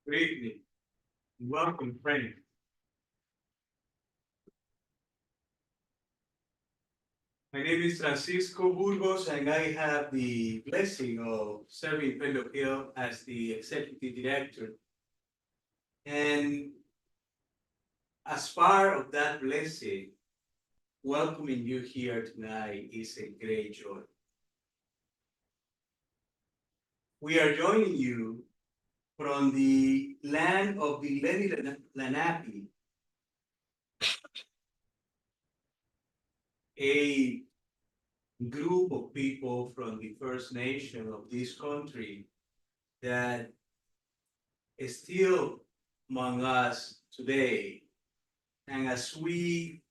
Good evening. Welcome, friends. My name is Francisco Burgos, and I have the blessing of serving Pendle Hill as the executive director. And as part of that blessing, welcoming you here tonight is a great joy. We are joining you from the land of the Lenni Lenape, a group of people from the First Nation of this country that is still among us today. And as we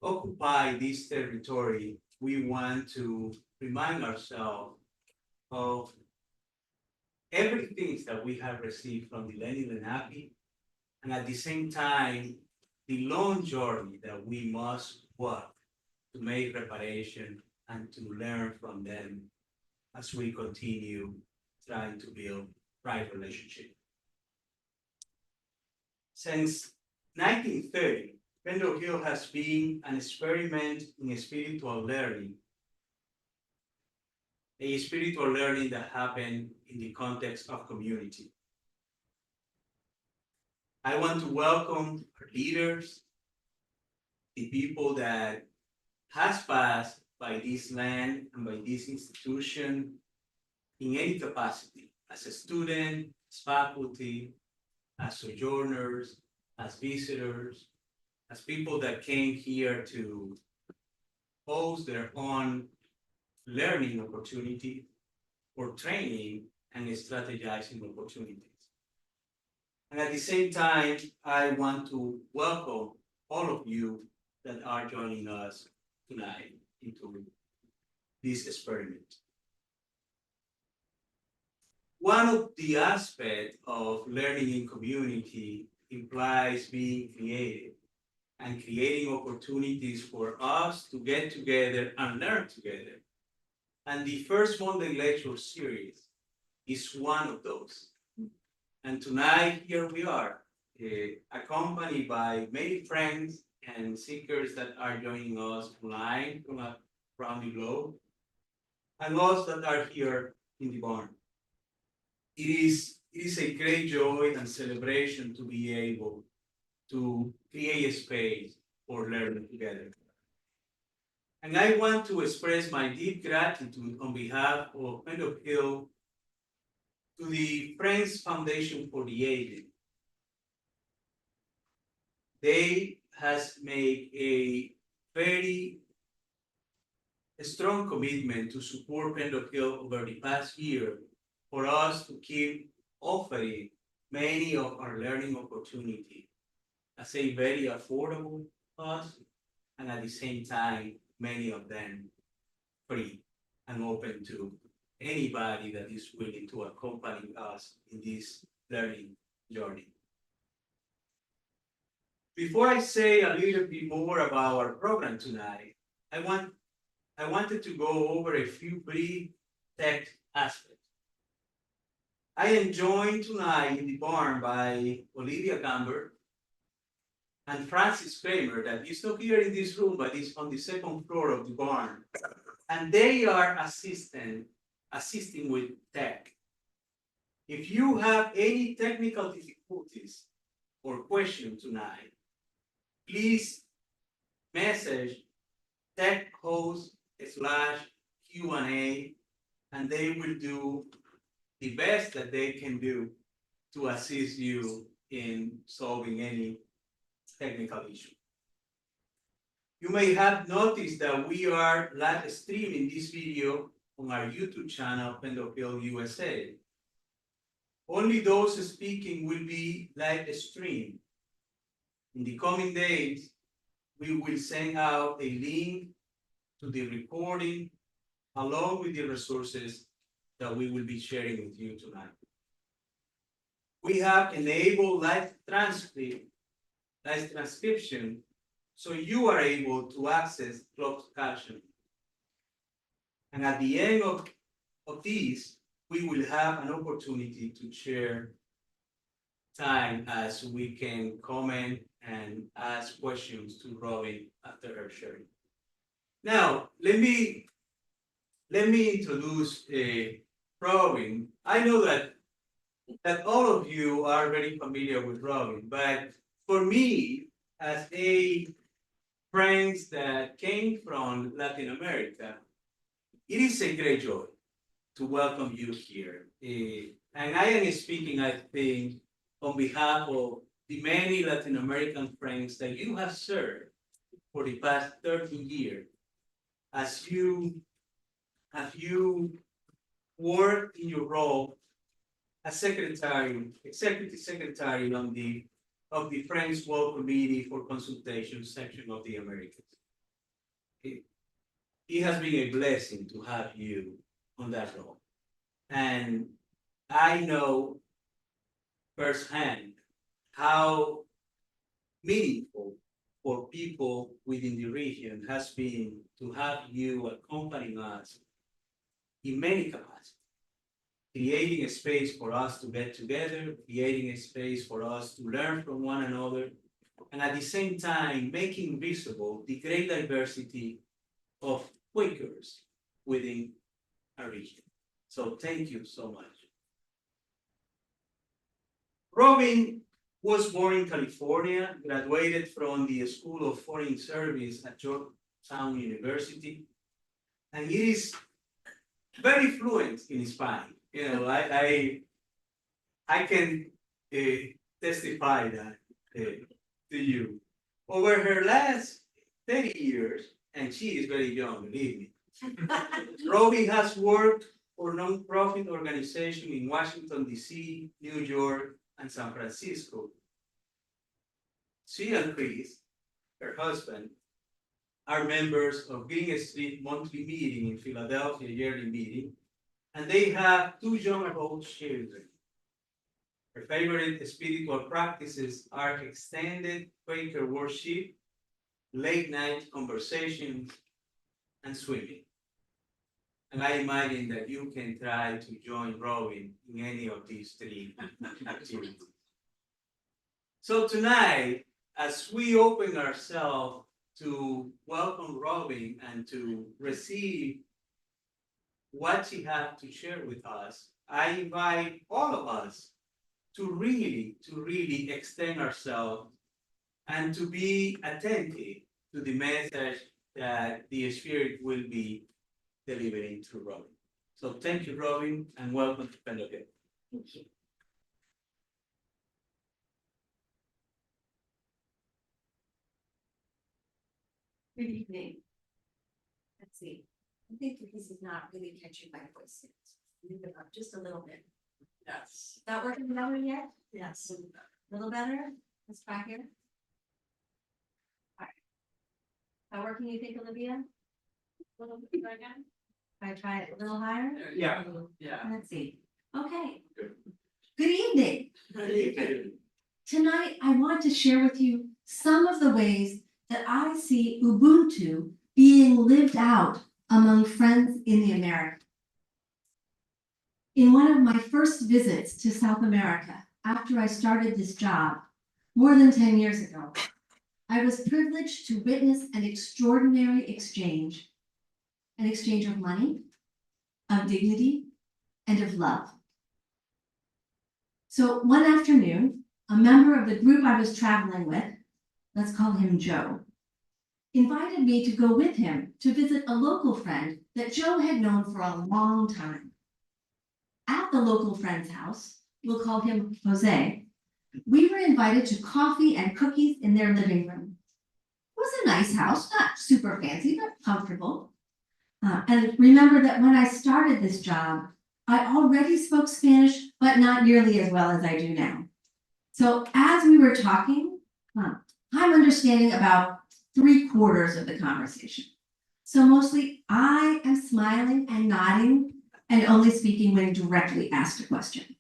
occupy this territory, we want to remind ourselves of everything that we have received from the Lenni Lenape, and at the same time, the long journey that we must walk to make reparation and to learn from them as we continue trying to build right relationship. Since 1930, Pendle Hill has been an experiment in spiritual learning, a spiritual learning that happened in the context of community. I want to welcome our leaders, the people that has passed by this land and by this institution in any capacity, as a student, as faculty, as sojourners, as visitors, as people that came here to host their own learning opportunity or training and strategizing opportunities. And at the same time, I want to welcome all of you that are joining us tonight into this experiment. One of the aspects of learning in community implies being creative and creating opportunities for us to get together and learn together. And the first Monday lecture series is one of those. And tonight, here we are, accompanied by many friends and seekers that are joining us online from around the globe, and us that are here in the barn. It is a great joy and celebration to be able to create a space for learning together. And I want to express my deep gratitude on behalf of Pendle Hill to the Friends Foundation for the Aged. They has made a very strong commitment to support Pendle Hill over the past year for us to keep offering many of our learning opportunities as a very affordable cost, and at the same time, many of them free and open to anybody that is willing to accompany us in this learning journey. Before I say a little bit more about our program tonight, I wanted to go over a few brief tech aspects. I am joined tonight in the barn by Olivia Gamber and Francis Kramer, that is not here in this room, but is on the second floor of the barn. And they are assisting with tech. If you have any technical difficulties or questions tonight, please message techhost/Q&A, and they will do the best that they can do to assist you in solving any technical issue. You may have noticed that we are live streaming this video on our YouTube channel, Pendle Hill USA. Only those speaking will be live streamed. In the coming days, we will send out a link to the recording along with the resources that we will be sharing with you tonight. We have enabled live transcription, so you are able to access closed caption. And at the end of this, we will have an opportunity to share time as we can comment and ask questions to Robin after her sharing. Now, let me introduce Robin. I know that all of you are very familiar with Robin, but for me, as a friends that came from Latin America, it is a great joy to welcome you here. And I am speaking, I think, on behalf of the many Latin American friends that you have served for the past 13 years as you work in your role as secretary, executive secretary of the French World Committee for Consultation Section of the Americas. It has been a blessing to have you on that role. And I know firsthand how meaningful for people within the region has been to have you accompanying us in many capacities, creating a space for us to get together, creating a space for us to learn from one another, and at the same time, making visible the great diversity of Quakers within our region. So thank you so much. Robin was born in California, graduated from the School of Foreign Service at Georgetown University, and he is very fluent in Spanish. You know, I can testify that to you. Over her last 30 years, and she is very young, believe me, Robin has worked for nonprofit organizations in Washington, D.C., New York, and San Francisco. She and Chris, her husband, are members of Green Street Monthly Meeting in Philadelphia, yearly meeting, and they have 2 young adult children. Her favorite spiritual practices are extended Quaker worship, late night conversations, and swimming. And I imagine that you can try to join Robin in any of these 3 activities. So tonight, as we open ourselves to welcome Robin and to receive what she has to share with us, I invite all of us to really extend ourselves and to be attentive to the message that the Spirit will be delivering through Robin. So thank you, Robin, and welcome to Pendle Hill. Thank you. Good evening. Let's see. I think that this is not really catching my voice yet. Move it up just a little bit. Yes. Not working better yet? Yes. A little better? Let's try here. All right. Not working, you think, Olivia? A little bit again? I try it a little higher? Yeah. Let's see. Okay. Good evening. Tonight, I want to share with you some of the ways that I see Ubuntu being lived out among friends in the Americas. In one of my first visits to South America, after I started this job more than 10 years ago, I was privileged to witness an extraordinary exchange, an exchange of money, of dignity, and of love. So one afternoon, a member of the group I was traveling with, let's call him Joe, invited me to go with him to visit a local friend that Joe had known for a long time. At the local friend's house, we'll call him Jose, we were invited to coffee and cookies in their living room. It was a nice house, not super fancy, but comfortable. And remember that when I started this job, I already spoke Spanish, but not nearly as well as I do now. So as we were talking, I'm understanding about 3/4 of the conversation. So mostly I am smiling and nodding and only speaking when directly asked a question.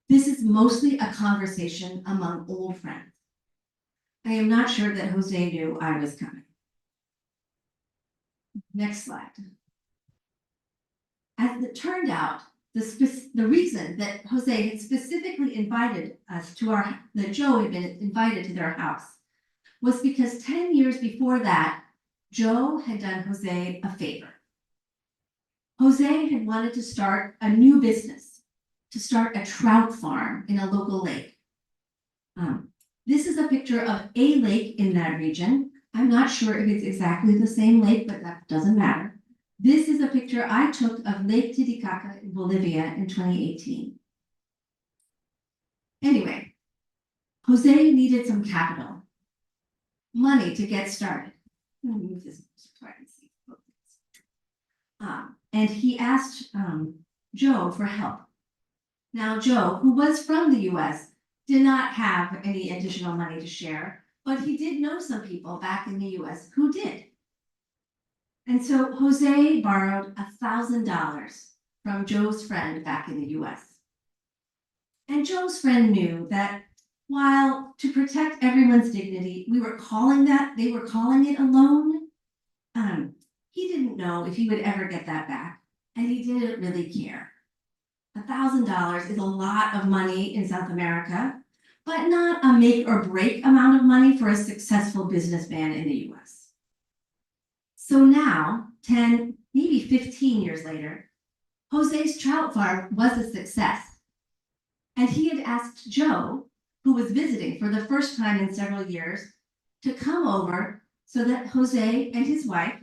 This is mostly a conversation among old friends. I am not sure that Jose knew I was coming. Next slide. As it turned out, the reason that Jose had specifically invited us to that Joe had been invited to their house was because 10 years before that, Joe had done Jose a favor. Jose had wanted to start a new business, to start a trout farm in a local lake. This is a picture of a lake in that region. I'm not sure if it's exactly the same lake, but that doesn't matter. This is a picture I took of Lake Titicaca in Bolivia in 2018. Anyway, Jose needed some capital, money to get started. Let me move this so I can see. And he asked Joe for help. Now, Joe, who was from the US, did not have any additional money to share, but he did know some people back in the US who did. And so Jose borrowed $1,000 from Joe's friend back in the US. And Joe's friend knew that while to protect everyone's dignity, they were calling it a loan, he didn't know if he would ever get that back, and he didn't really care. $1,000 is a lot of money in South America, but not a make or break amount of money for a successful businessman in the US. So now, 10, maybe 15 years later, Jose's trout farm was a success. And he had asked Joe, who was visiting for the first time in several years, to come over so that Jose and his wife,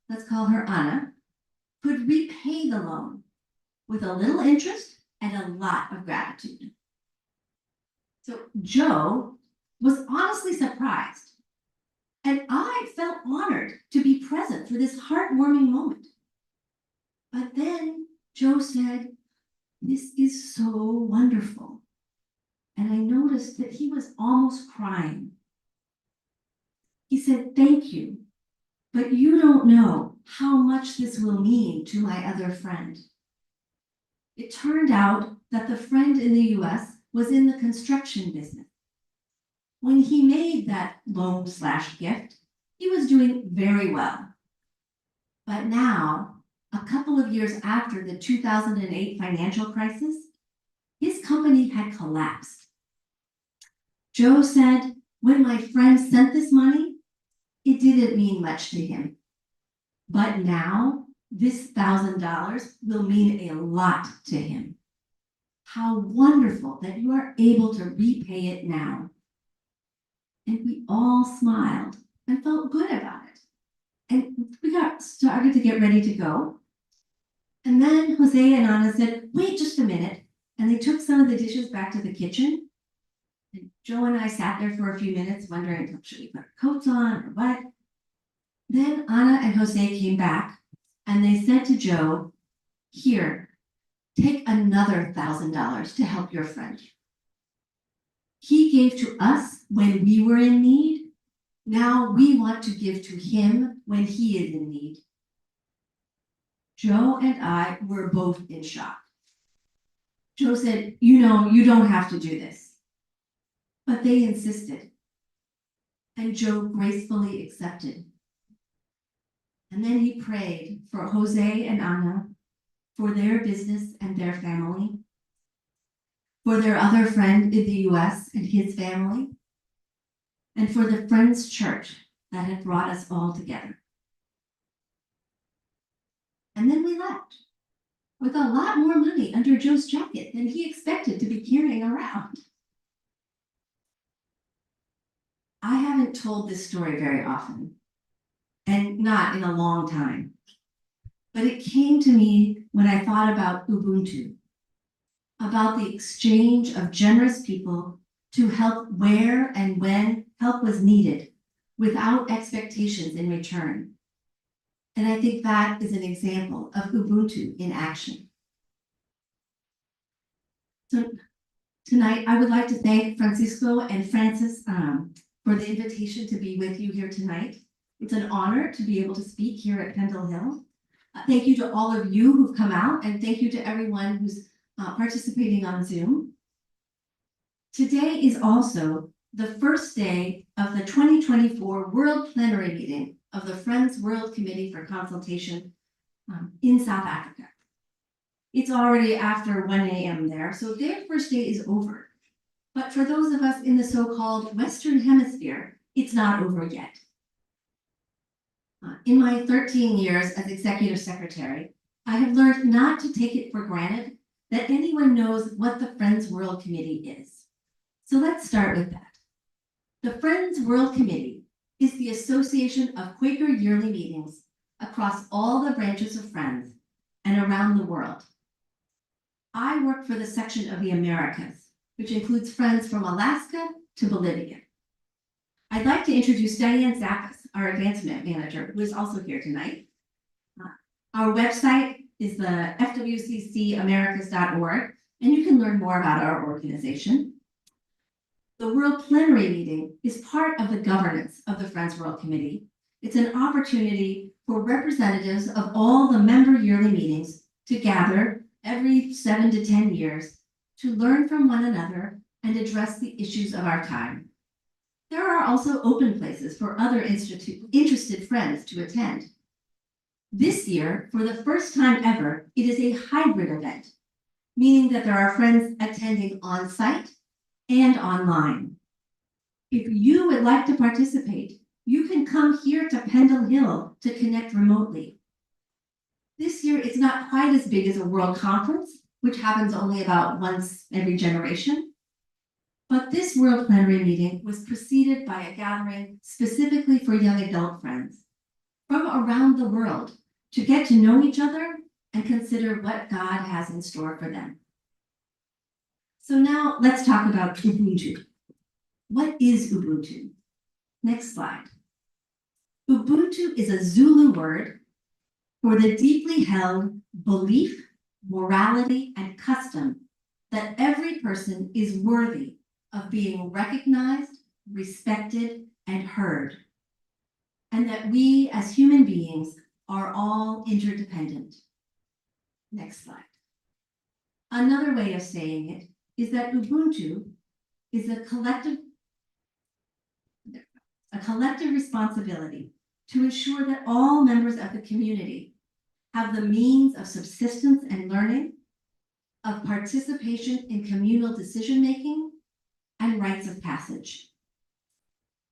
let's call her Ana, could repay the loan with a little interest and a lot of gratitude. So Joe was honestly surprised, and I felt honored to be present for this heartwarming moment. But then Joe said, "This is so wonderful." And I noticed that he was almost crying. He said, "Thank you, but you don't know how much this will mean to my other friend." It turned out that the friend in the US was in the construction business. When he made that loan/gift, he was doing very well. But now, a couple of years after the 2008 financial crisis, his company had collapsed. Joe said, "When my friend sent this money, it didn't mean much to him. But now, this $1,000 will mean a lot to him. How wonderful that you are able to repay it now." And we all smiled and felt good about it. And we started to get ready to go. And then Jose and Ana said, "Wait just a minute." And they took some of the dishes back to the kitchen. And Joe and I sat there for a few minutes wondering, should we put our coats on or what? Then Ana and Jose came back and they said to Joe, "Here, take another $1,000 to help your friend. He gave to us when we were in need. Now we want to give to him when he is in need." Joe and I were both in shock. Joe said, "You know, you don't have to do this." But they insisted. And Joe gracefully accepted. And then he prayed for Jose and Ana, for their business and their family, for their other friend in the US and his family, and for the Friends Church that had brought us all together. And then we left with a lot more money under Joe's jacket than he expected to be carrying around. I haven't told this story very often, and not in a long time. But it came to me when I thought about Ubuntu, about the exchange of generous people to help where and when help was needed, without expectations in return. And I think that is an example of Ubuntu in action. So tonight, I would like to thank Francisco and Francis for the invitation to be with you here tonight. It's an honor to be able to speak here at Pendle Hill. Thank you to all of you who've come out, and thank you to everyone who's participating on Zoom. Today is also the first day of the 2024 World Plenary Meeting of the Friends World Committee for Consultation in South Africa. It's already after 1 a.m. there, so their first day is over. But for those of us in the so-called Western Hemisphere, it's not over yet. In my 13 years as executive secretary, I have learned not to take it for granted that anyone knows what the Friends World Committee is. So let's start with that. The Friends World Committee is the association of Quaker yearly meetings across all the branches of Friends and around the world. I work for the section of the Americas, which includes Friends from Alaska to Bolivia. I'd like to introduce Diane Zappas, our advancement manager, who is also here tonight. Our website is the fwccamericas.org, and you can learn more about our organization. The World Plenary Meeting is part of the governance of the Friends World Committee. It's an opportunity for representatives of all the member yearly meetings to gather every 7 to 10 years to learn from one another and address the issues of our time. There are also open places for other interested friends to attend. This year, for the first time ever, it is a hybrid event, meaning that there are friends attending on-site and online. If you would like to participate, you can come here to Pendle Hill to connect remotely. This year, it's not quite as big as a world conference, which happens only about once every generation. But this World Plenary Meeting was preceded by a gathering specifically for young adult friends from around the world to get to know each other and consider what God has in store for them. So now let's talk about Ubuntu. What is Ubuntu? Next slide. Ubuntu is a Zulu word for the deeply held belief, morality, and custom that every person is worthy of being recognized, respected, and heard, and that we as human beings are all interdependent. Next slide. Another way of saying it is that Ubuntu is a collective responsibility to ensure that all members of the community have the means of subsistence and learning, of participation in communal decision-making, and rites of passage.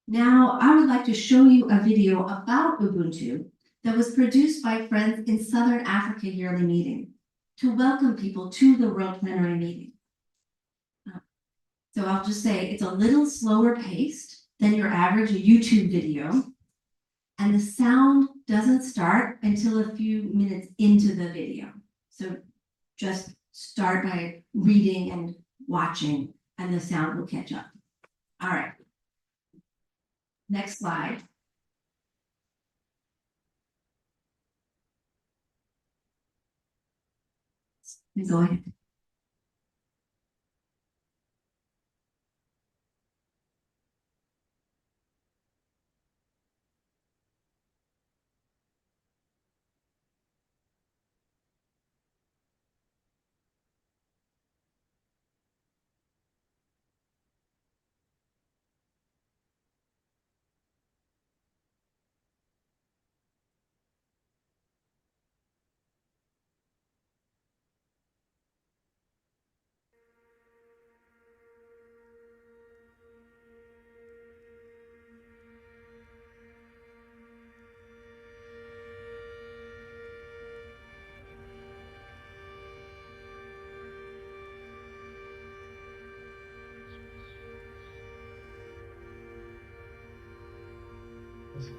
Now, I would like to show you a video about Ubuntu that was produced by Friends in Southern Africa yearly meeting to welcome people to the World Plenary Meeting. So I'll just say it's a little slower paced than your average YouTube video, and the sound doesn't start until a few minutes into the video. So just start by reading and watching, and the sound will catch up. All right. Next slide. Go ahead.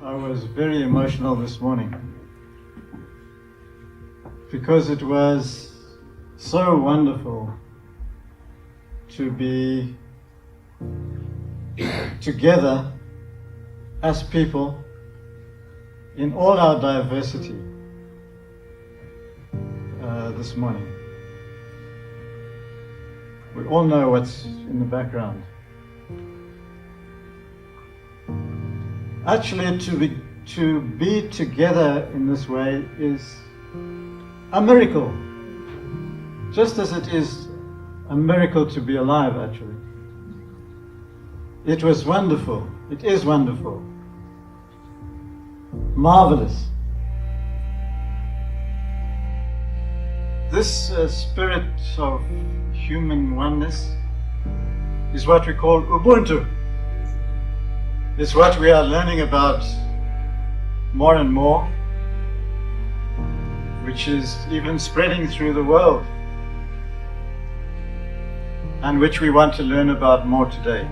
I was very emotional this morning because it was so wonderful to be together as people in all our diversity this morning. We all know what's in the background. Actually, to be together in this way is a miracle, just as it is a miracle to be alive, actually. It was wonderful. It is wonderful. Marvelous. This spirit of human oneness is what we call Ubuntu. It's what we are learning about more and more, which is even spreading through the world, and which we want to learn about more today.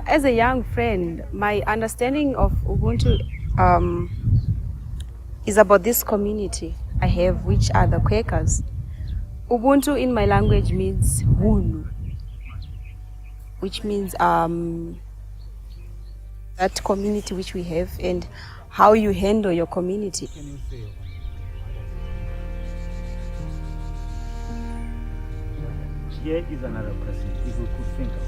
As a young friend, my understanding of Ubuntu is about this community I have, which are the Quakers. Ubuntu in my language means Hulu, which means that community which we have and how you handle your community. Here is another question, if we could think of it.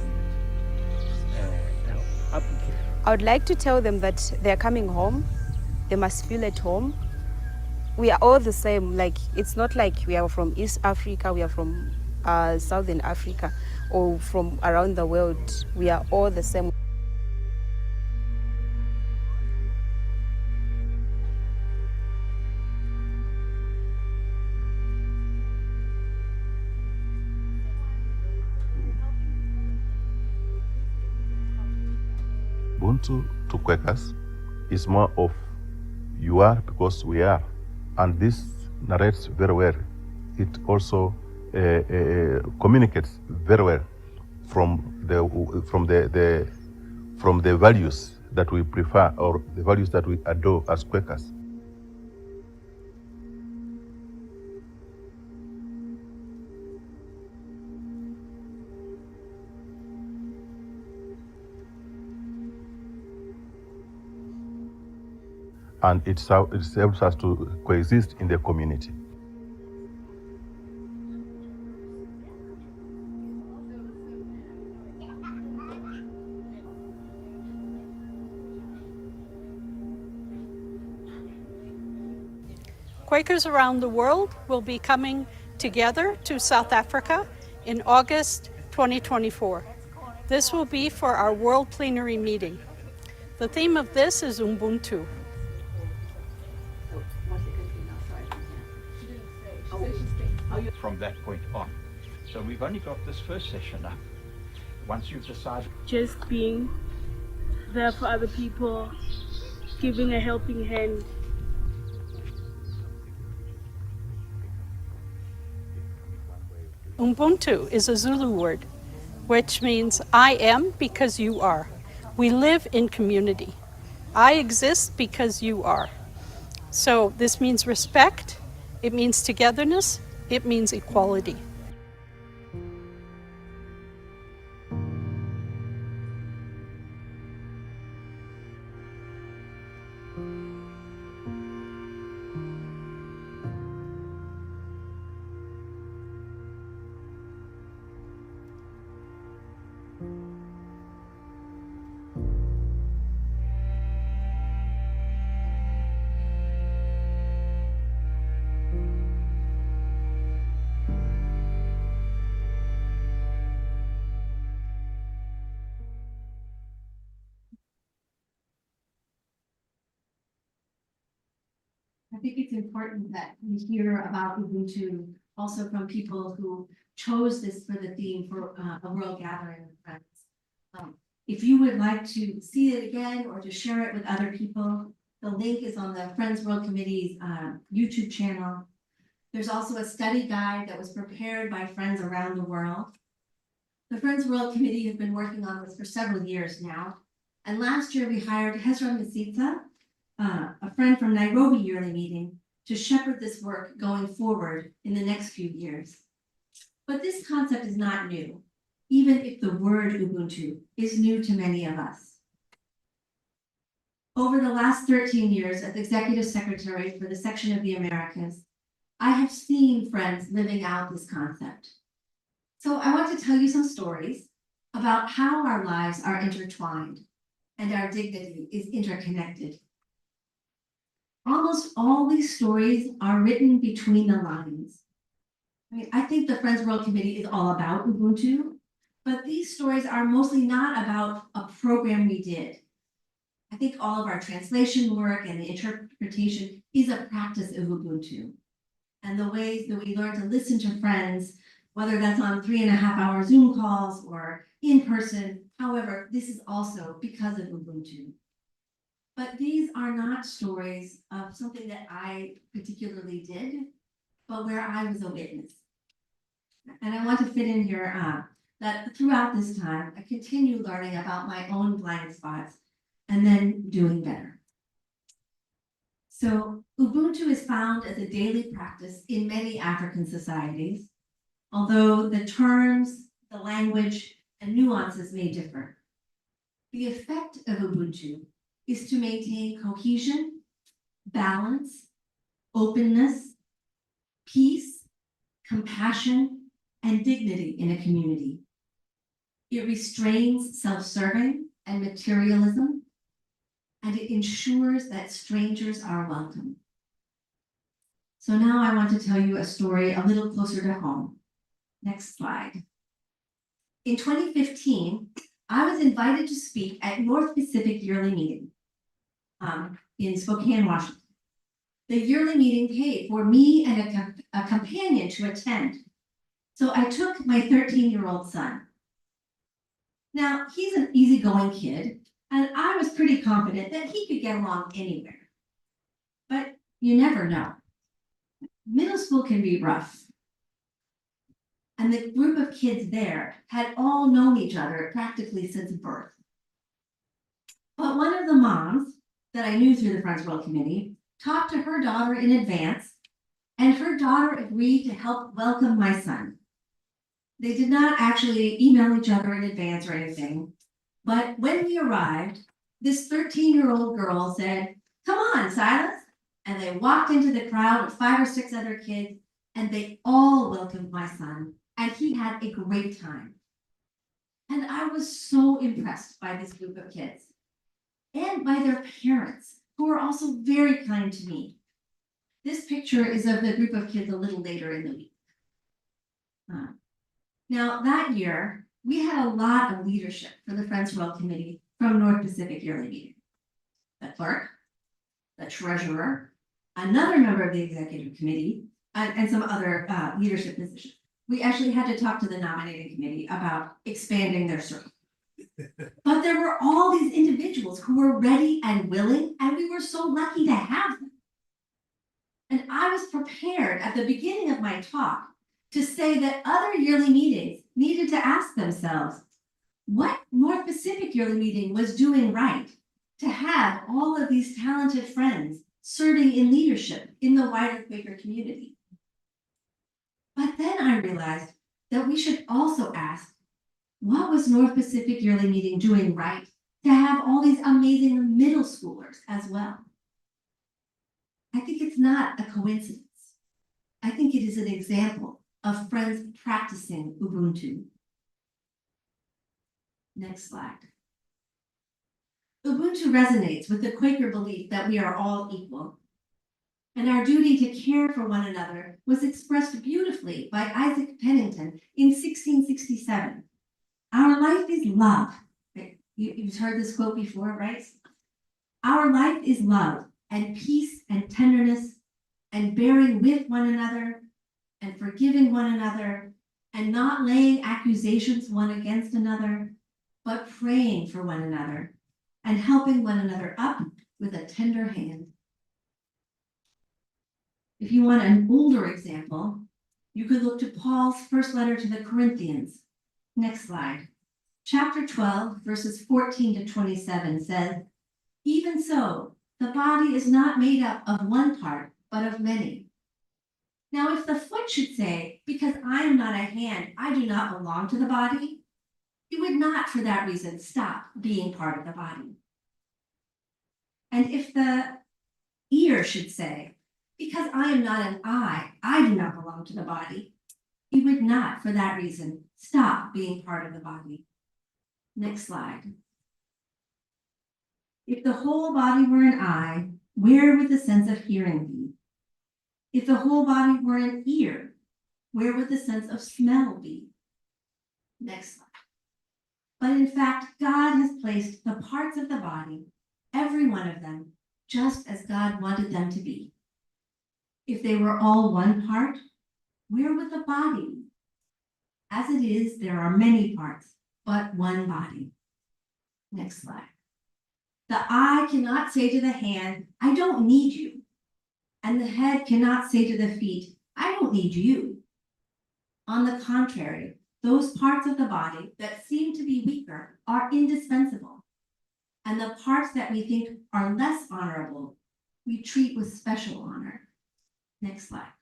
I would like to tell them that they're coming home, they must feel at home. We are all the same, like it's not like we are from East Africa, we are from Southern Africa, or from around the world. We are all the same. Ubuntu to Quakers is more of you are because we are, and this narrates very well. It also communicates very well from the values that we prefer or the values that we adore as Quakers. And it helps us to coexist in the community. Quakers around the world will be coming together to South Africa in August 2024. This will be for our World Plenary Meeting. The theme of this is Ubuntu. From that point on. So we've only got this first session up. Once you've decided. Just being there for other people, giving a helping hand. Ubuntu is a Zulu word, which means I am because you are. We live in community. I exist because you are. So this means respect, it means togetherness, it means equality. I think it's important that we hear about Ubuntu also from people who chose this for the theme for a world gathering with friends. If you would like to see it again or to share it with other people, the link is on the Friends World Committee's YouTube channel. There's also a study guide that was prepared by friends around the world. The Friends World Committee has been working on this for several years now. And last year we hired Hezra Masita, a friend from Nairobi Yearly Meeting, to shepherd this work going forward in the next few years. But this concept is not new, even if the word Ubuntu is new to many of us. Over the last 13 years as Executive Secretary for the Section of the Americas, I have seen friends living out this concept. So I want to tell you some stories about how our lives are intertwined and our dignity is interconnected. Almost all these stories are written between the lines. I think the Friends World Committee is all about Ubuntu, but these stories are mostly not about a program we did. I think all of our translation work and the interpretation is a practice of Ubuntu. And the ways that we learn to listen to friends, whether that's on 3.5-hour Zoom calls or in person, however, this is also because of Ubuntu. But these are not stories of something that I particularly did, but where I was a witness. And I want to fit in here that throughout this time, I continue learning about my own blind spots and then doing better. So Ubuntu is found as a daily practice in many African societies, although the terms, the language, and nuances may differ. The effect of Ubuntu is to maintain cohesion, balance, openness, peace, compassion, and dignity in a community. It restrains self-serving and materialism, and it ensures that strangers are welcome. So now I want to tell you a story a little closer to home. Next slide. In 2015, I was invited to speak at North Pacific Yearly Meeting in Spokane, Washington. The yearly meeting paid for me and a companion to attend. So I took my 13-year-old son. Now, he's an easygoing kid, and I was pretty confident that he could get along anywhere. But you never know. Middle school can be rough. And the group of kids there had all known each other practically since birth. But one of the moms that I knew through the Friends World Committee talked to her daughter in advance, and her daughter agreed to help welcome my son. They did not actually email each other in advance or anything, but when we arrived, this 13-year-old girl said, "Come on, Silas," and they walked into the crowd of 5 or 6 other kids, and they all welcomed my son, and he had a great time. And I was so impressed by this group of kids and by their parents, who were also very kind to me. This picture is of the group of kids a little later in the week. Now, that year, we had a lot of leadership for the Friends World Committee from North Pacific Yearly Meeting. The clerk, the treasurer, another member of the executive committee, and some other leadership positions. We actually had to talk to the nominating committee about expanding their circle. But there were all these individuals who were ready and willing, and we were so lucky to have them. And I was prepared at the beginning of my talk to say that other yearly meetings needed to ask themselves what North Pacific Yearly Meeting was doing right to have all of these talented friends serving in leadership in the wider Quaker community. But then I realized that we should also ask, what was North Pacific Yearly Meeting doing right to have all these amazing middle schoolers as well? I think it's not a coincidence. I think it is an example of friends practicing Ubuntu. Next slide. Ubuntu resonates with the Quaker belief that we are all equal. And our duty to care for one another was expressed beautifully by Isaac Pennington in 1667. Our life is love. You've heard this quote before, right? Our life is love and peace and tenderness and bearing with one another and forgiving one another and not laying accusations one against another, but praying for one another and helping one another up with a tender hand. If you want an older example, you could look to Paul's first letter to the Corinthians. Next slide. Chapter 12, verses 14 to 27 says, "Even so, the body is not made up of one part, but of many. Now, if the foot should say, because I am not a hand, I do not belong to the body, it would not for that reason stop being part of the body. And if the ear should say, because I am not an eye, I do not belong to the body, it would not for that reason stop being part of the body. Next slide. If the whole body were an eye, where would the sense of hearing be? If the whole body were an ear, where would the sense of smell be? Next slide. But in fact, God has placed the parts of the body, every one of them, just as God wanted them to be. If they were all one part, where would the body be? As it is, there are many parts, but one body. Next slide. The eye cannot say to the hand, I don't need you. And the head cannot say to the feet, I don't need you. On the contrary, those parts of the body that seem to be weaker are indispensable. And the parts that we think are less honorable, we treat with special honor. Next slide.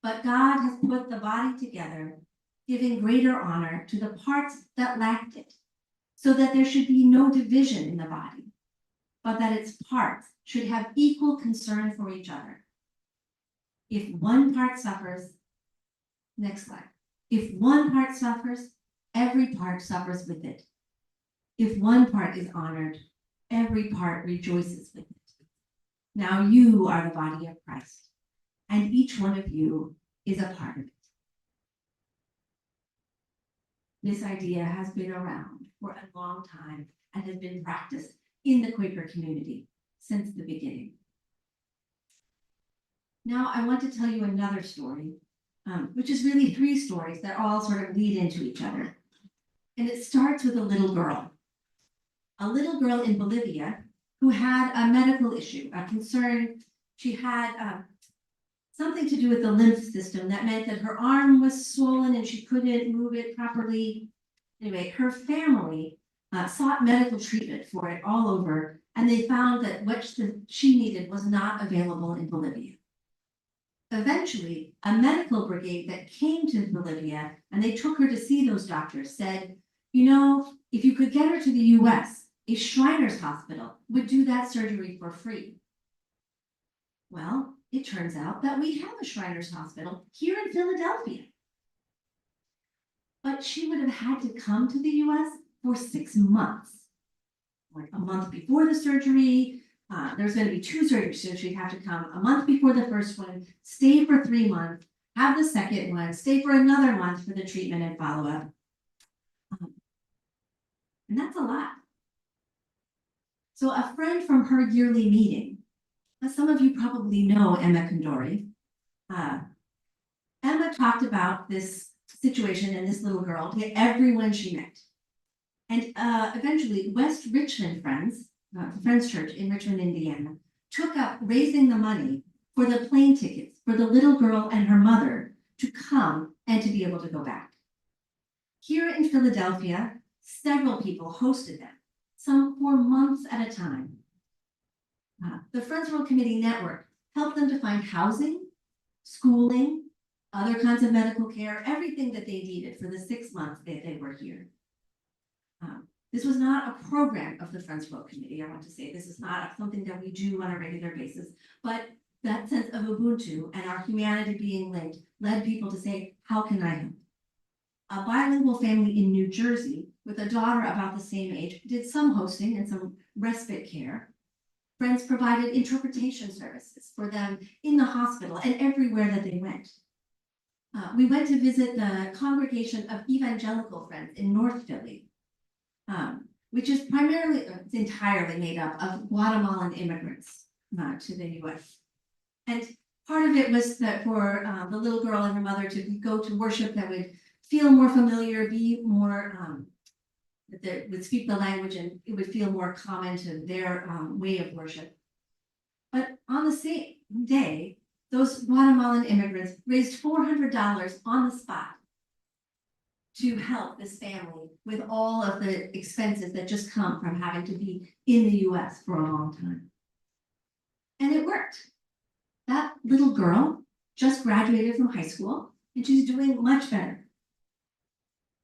But God has put the body together, giving greater honor to the parts that lacked it, so that there should be no division in the body, but that its parts should have equal concern for each other. If one part suffers, next slide. If one part suffers, every part suffers with it. If one part is honored, every part rejoices with it. Now you are the body of Christ, and each one of you is a part of it. This idea has been around for a long time and has been practiced in the Quaker community since the beginning. Now I want to tell you another story, which is really three stories that all sort of lead into each other. And it starts with a little girl in Bolivia who had a medical issue, a concern. She had something to do with the lymph system that meant that her arm was swollen and she couldn't move it properly. Anyway, her family sought medical treatment for it all over, and they found that what she needed was not available in Bolivia. Eventually, a medical brigade that came to Bolivia and they took her to see those doctors said, you know, if you could get her to the US, a Shriners hospital would do that surgery for free. Well, it turns out that we have a Shriners hospital here in Philadelphia. But she would have had to come to the US for 6 months. Like a month before the surgery, there's going to be 2 surgeries, so she'd have to come a month before the first one, stay for 3 months, have the second one, stay for another month for the treatment and follow-up. And that's a lot. So a friend from her yearly meeting, some of you probably know Emma Condori. Emma talked about this situation and this little girl to everyone she met. And eventually, West Richmond Friends, Friends Church in Richmond, Indiana, took up raising the money for the plane tickets for the little girl and her mother to come and to be able to go back. Here in Philadelphia, several people hosted them, some for months at a time. The Friends World Committee Network helped them to find housing, schooling, other kinds of medical care, everything that they needed for the 6 months that they were here. This was not a program of the Friends World Committee, I want to say. This is not something that we do on a regular basis, but that sense of Ubuntu and our humanity being linked led people to say, how can I help? A bilingual family in New Jersey with a daughter about the same age did some hosting and some respite care. Friends provided interpretation services for them in the hospital and everywhere that they went. We went to visit the Congregation of Evangelical Friends in North Philly, which is it's entirely made up of Guatemalan immigrants to the US. And part of it was that for the little girl and her mother to go to worship that would feel more familiar, be more, that they would speak the language and it would feel more common to their way of worship. But on the same day, those Guatemalan immigrants raised $400 on the spot to help this family with all of the expenses that just come from having to be in the US for a long time. And it worked. That little girl just graduated from high school, and she's doing much better.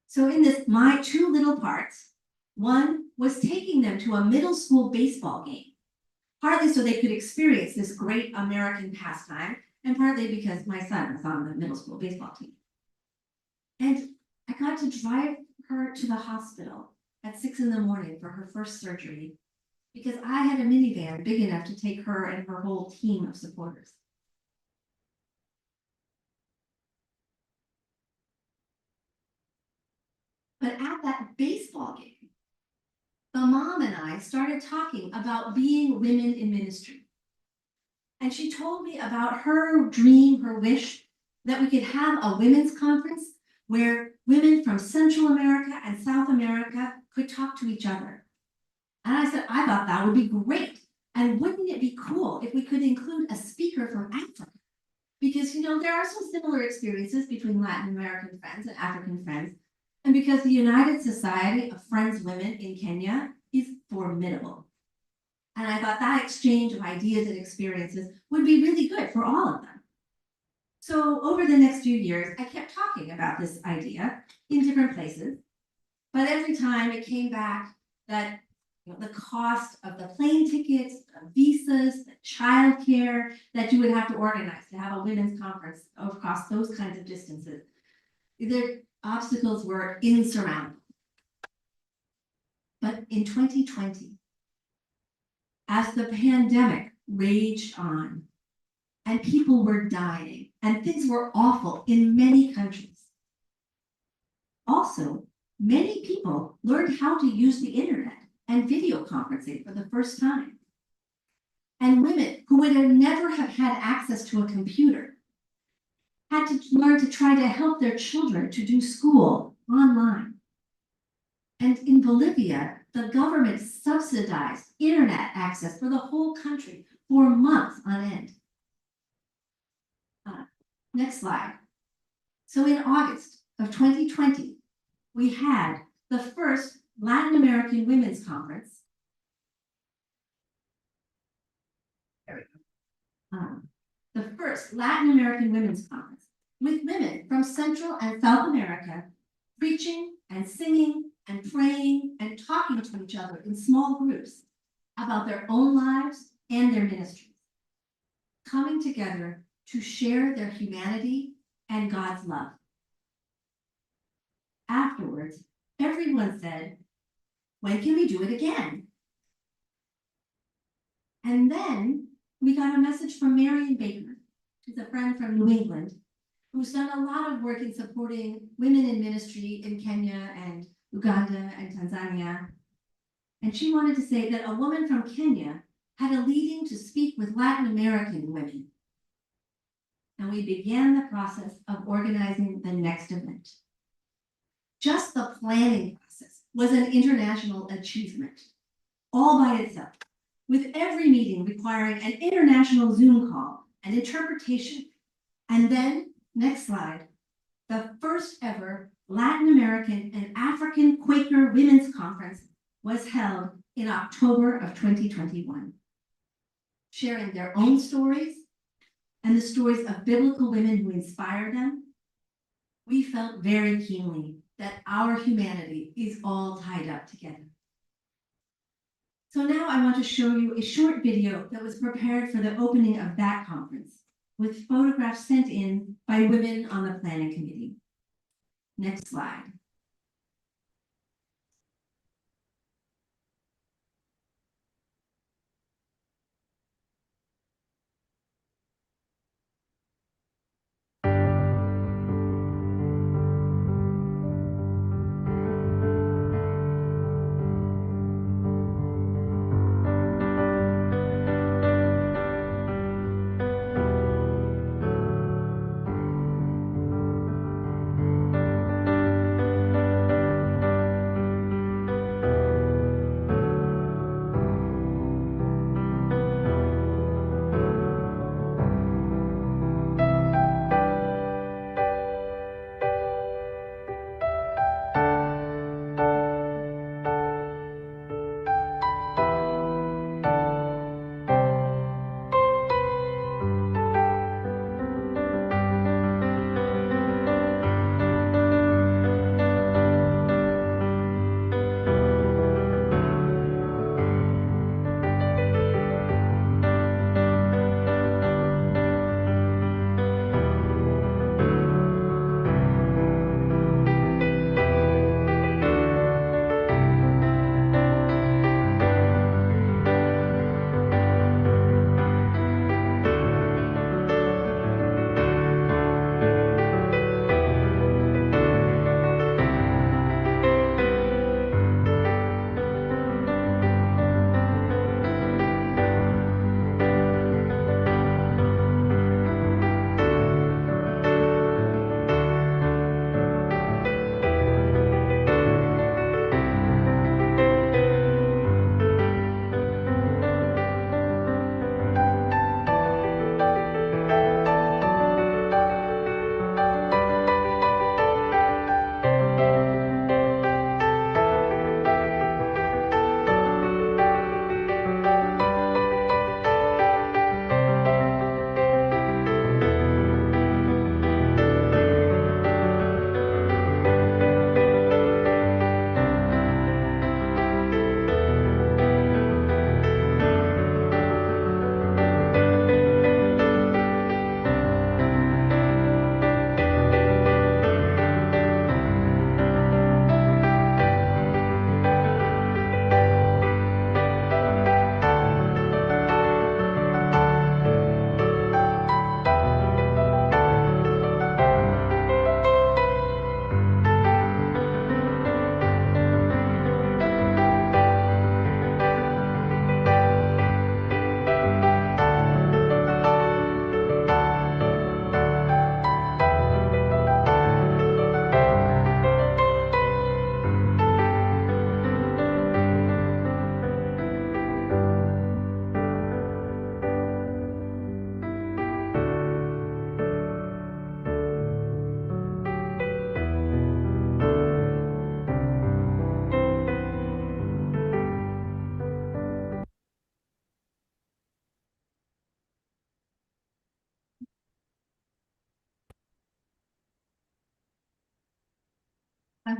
So in this, my two little parts, one was taking them to a middle school baseball game, partly so they could experience this great American pastime, and partly because my son was on the middle school baseball team. And I got to drive her to the hospital at 6 a.m. for her first surgery, because I had a minivan big enough to take her and her whole team of supporters. But at that baseball game, the mom and I started talking about being women in ministry. And she told me about her dream, her wish, that we could have a women's conference where women from Central America and South America could talk to each other. And I said, I thought that would be great. And wouldn't it be cool if we could include a speaker from Africa? Because, there are some similar experiences between Latin American friends and African friends. And because the United Society of Friends Women in Kenya is formidable. And I thought that exchange of ideas and experiences would be really good for all of them. So over the next few years, I kept talking about this idea in different places. But every time it came back that the cost of the plane tickets, the visas, the childcare that you would have to organize to have a women's conference across those kinds of distances, the obstacles were insurmountable. But in 2020, as the pandemic raged on and people were dying and things were awful in many countries, also, many people learned how to use the internet and video conferencing for the first time. And women who would have never have had access to a computer had to learn to try to help their children to do school online. And in Bolivia, the government subsidized internet access for the whole country for months on end. Next slide. So in August of 2020, we had the first Latin American Women's Conference. The first Latin American Women's Conference with women from Central and South America preaching and singing and praying and talking to each other in small groups about their own lives and their ministries, coming together to share their humanity and God's love. Afterwards, everyone said, when can we do it again? And then we got a message from Marion Baker, who's a friend from New England, who's done a lot of work in supporting women in ministry in Kenya and Uganda and Tanzania. And she wanted to say that a woman from Kenya had a leading to speak with Latin American women. And we began the process of organizing the next event. Just the planning process was an international achievement, all by itself, with every meeting requiring an international Zoom call and interpretation. And then, next slide, the first ever Latin American and African Quaker Women's Conference was held in October of 2021. Sharing their own stories and the stories of biblical women who inspire them, we felt very keenly that our humanity is all tied up together. So now I want to show you a short video that was prepared for the opening of that conference, with photographs sent in by women on the planning committee. Next slide.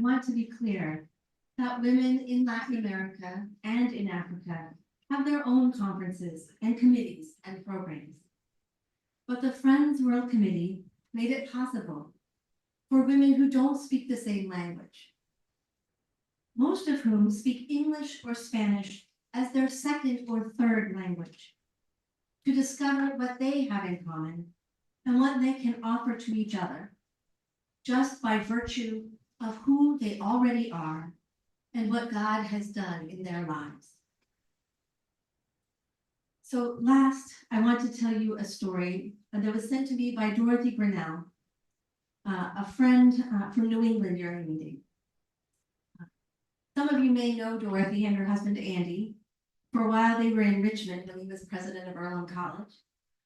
want to be clear that women in Latin America and in Africa have their own conferences and committees and programs. But the Friends World Committee made it possible for women who don't speak the same language, most of whom speak English or Spanish as their second or third language, to discover what they have in common and what they can offer to each other, just by virtue of who they already are and what God has done in their lives. So last, I want to tell you a story that was sent to me by Dorothy Grinnell, a friend from New England during a meeting. Some of you may know Dorothy and her husband Andy. For a while, they were in Richmond when he was president of Earlham College,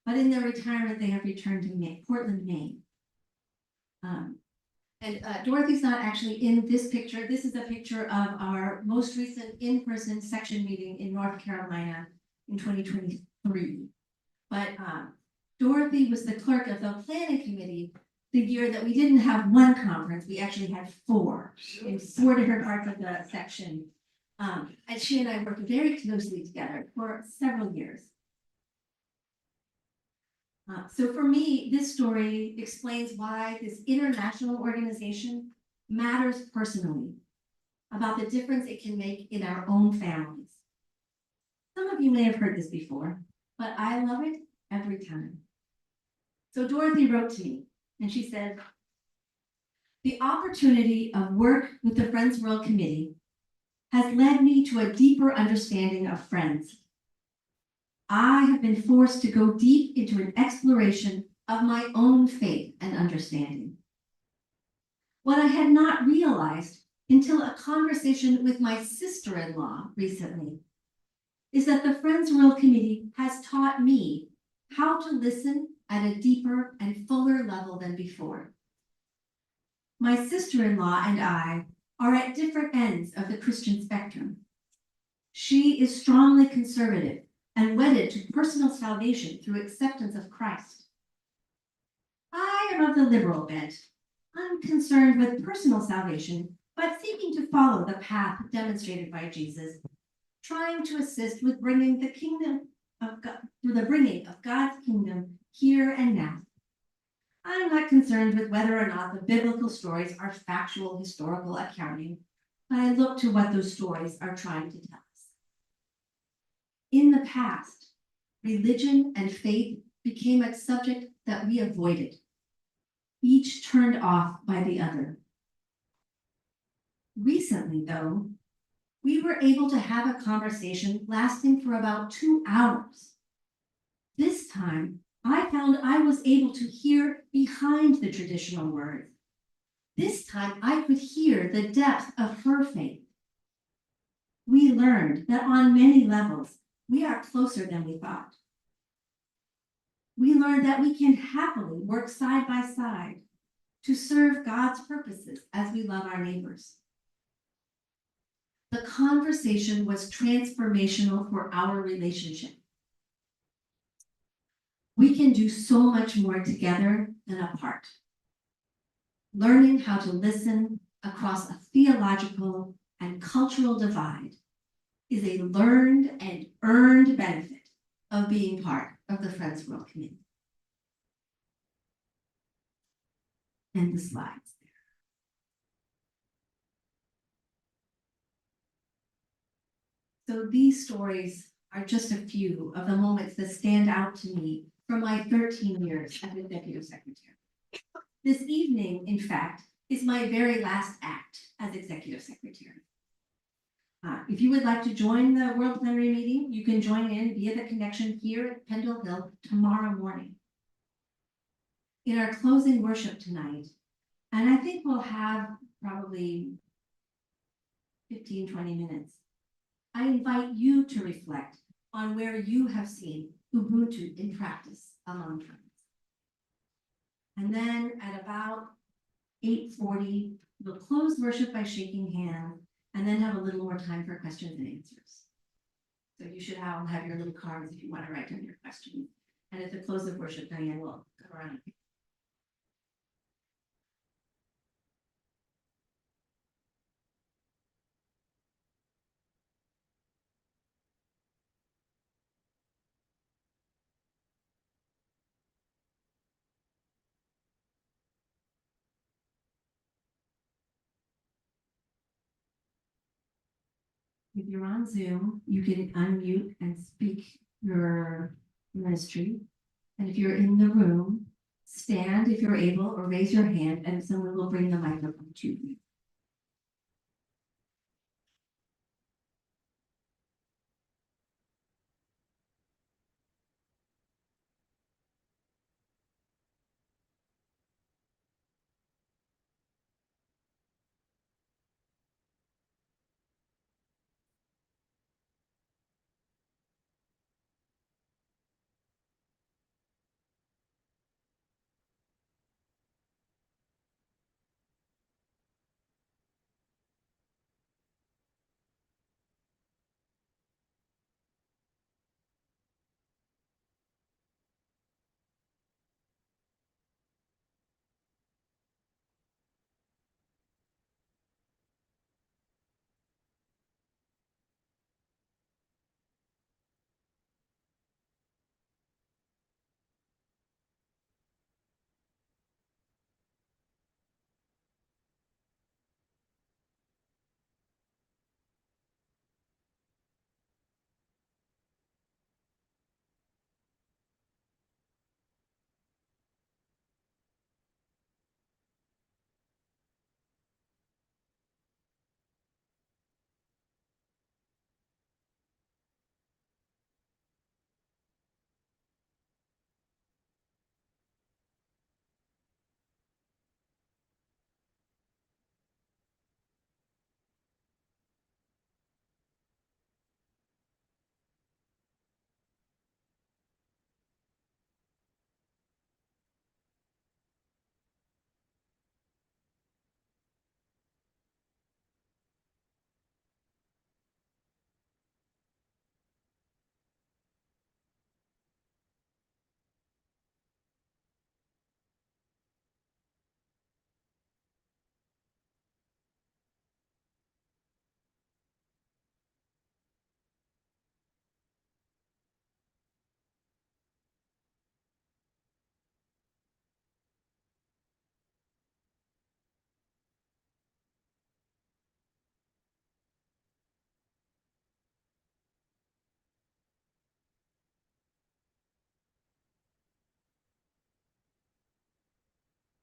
but in their retirement, they have returned to Portland, Maine. Dorothy's not actually in this picture. This is a picture of our most recent in-person section meeting in North Carolina in 2023. But Dorothy was the clerk of the planning committee the year that we didn't have one conference. We actually had four in four different parts of the section. And she and I worked very closely together for several years. So for me, this story explains why this international organization matters personally, about the difference it can make in our own families. Some of you may have heard this before, but I love it every time. So Dorothy wrote to me, and she said, "The opportunity of work with the Friends World Committee has led me to a deeper understanding of friends. I have been forced to go deep into an exploration of my own faith and understanding. What I had not realized until a conversation with my sister-in-law recently is that the Friends World Committee has taught me how to listen at a deeper and fuller level than before. My sister-in-law and I are at different ends of the Christian spectrum. She is strongly conservative and wedded to personal salvation through acceptance of Christ. I am of the liberal bent, unconcerned with personal salvation, but seeking to follow the path demonstrated by Jesus, trying to assist with bringing the kingdom of God, through the bringing of God's kingdom here and now. I'm not concerned with whether or not the biblical stories are factual historical accounting, but I look to what those stories are trying to tell us. In the past, religion and faith became a subject that we avoided, each turned off by the other. Recently, though, we were able to have a conversation lasting for about 2 hours. This time, I found I was able to hear behind the traditional words. This time, I could hear the depth of her faith. We learned that on many levels, we are closer than we thought. We learned that we can happily work side by side to serve God's purposes as we love our neighbors. The conversation was transformational for our relationship. We can do so much more together than apart. Learning how to listen across a theological and cultural divide is a learned and earned benefit of being part of the Friends World Committee. And the slides there. So these stories are just a few of the moments that stand out to me from my 13 years as Executive Secretary. This evening, in fact, is my very last act as Executive Secretary. If you would like to join the World Plenary Meeting, you can join in via the connection here at Pendle Hill tomorrow morning. In our closing worship tonight, and I think we'll have probably 15, 20 minutes, I invite you to reflect on where you have seen Ubuntu in practice among friends. And then at about 8:40, we'll close worship by shaking hands and then have a little more time for questions and answers. So you should all have your little cards if you want to write down your questions. And at the close of worship, Diane will go around. If you're on Zoom, you can unmute and speak your ministry. And if you're in the room, stand if you're able, or raise your hand, and someone will bring the microphone to you.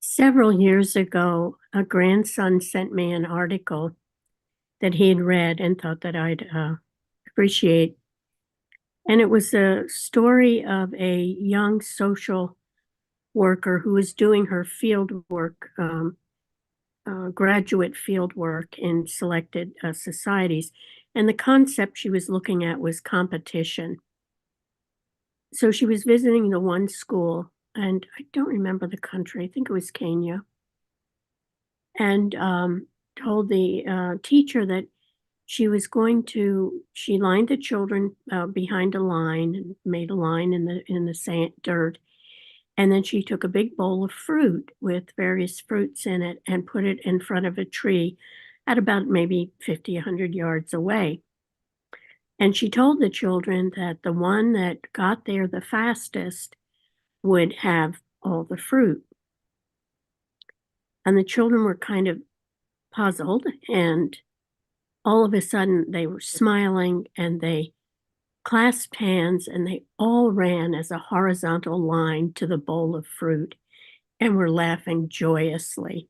Several years ago, a grandson sent me an article that he had read and thought that I'd appreciate. And it was a story of a young social worker who was doing her field work, graduate field work in selected societies. And the concept she was looking at was competition. So she was visiting the one school, and I don't remember the country, I think it was Kenya, and told the teacher that she lined the children behind a line and made a line in the sand dirt. And then she took a big bowl of fruit with various fruits in it and put it in front of a tree at about maybe 50, 100 yards away. And she told the children that the one that got there the fastest would have all the fruit. And the children were kind of puzzled, and all of a sudden they were smiling and they clasped hands and they all ran as a horizontal line to the bowl of fruit and were laughing joyously.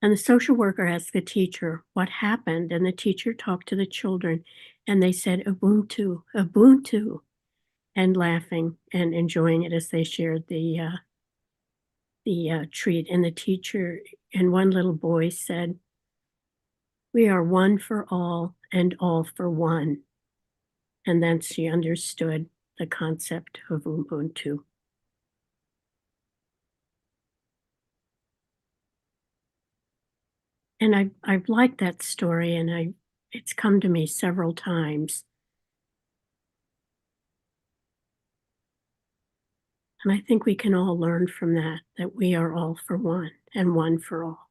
And the social worker asked the teacher what happened, and the teacher talked to the children and they said, Ubuntu, Ubuntu, and laughing and enjoying it as they shared the treat. And the teacher and one little boy said, we are one for all and all for one. And then she understood the concept of Ubuntu. And I've liked that story, and it's come to me several times. And I think we can all learn from that we are all for one and one for all.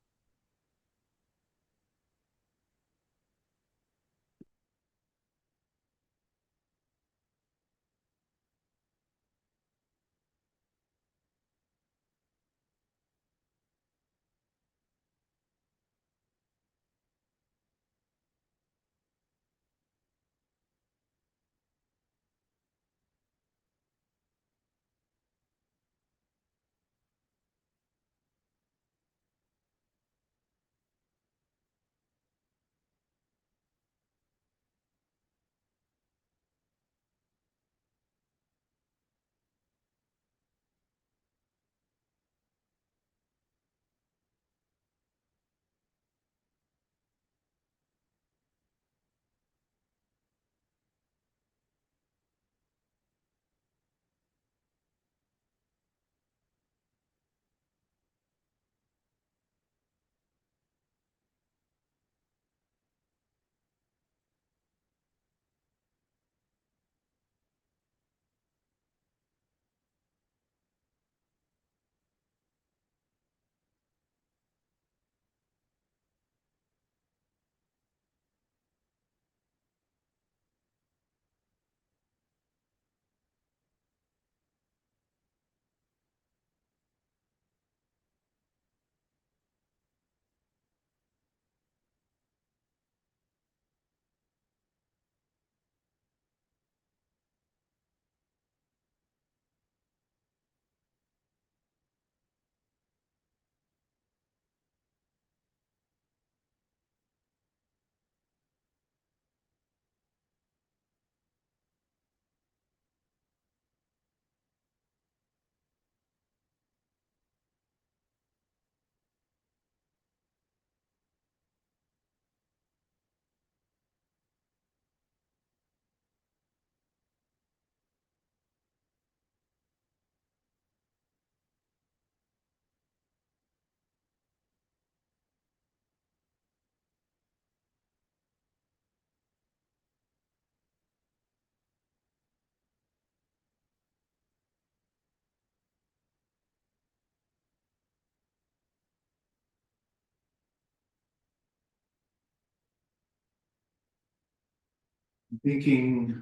thinking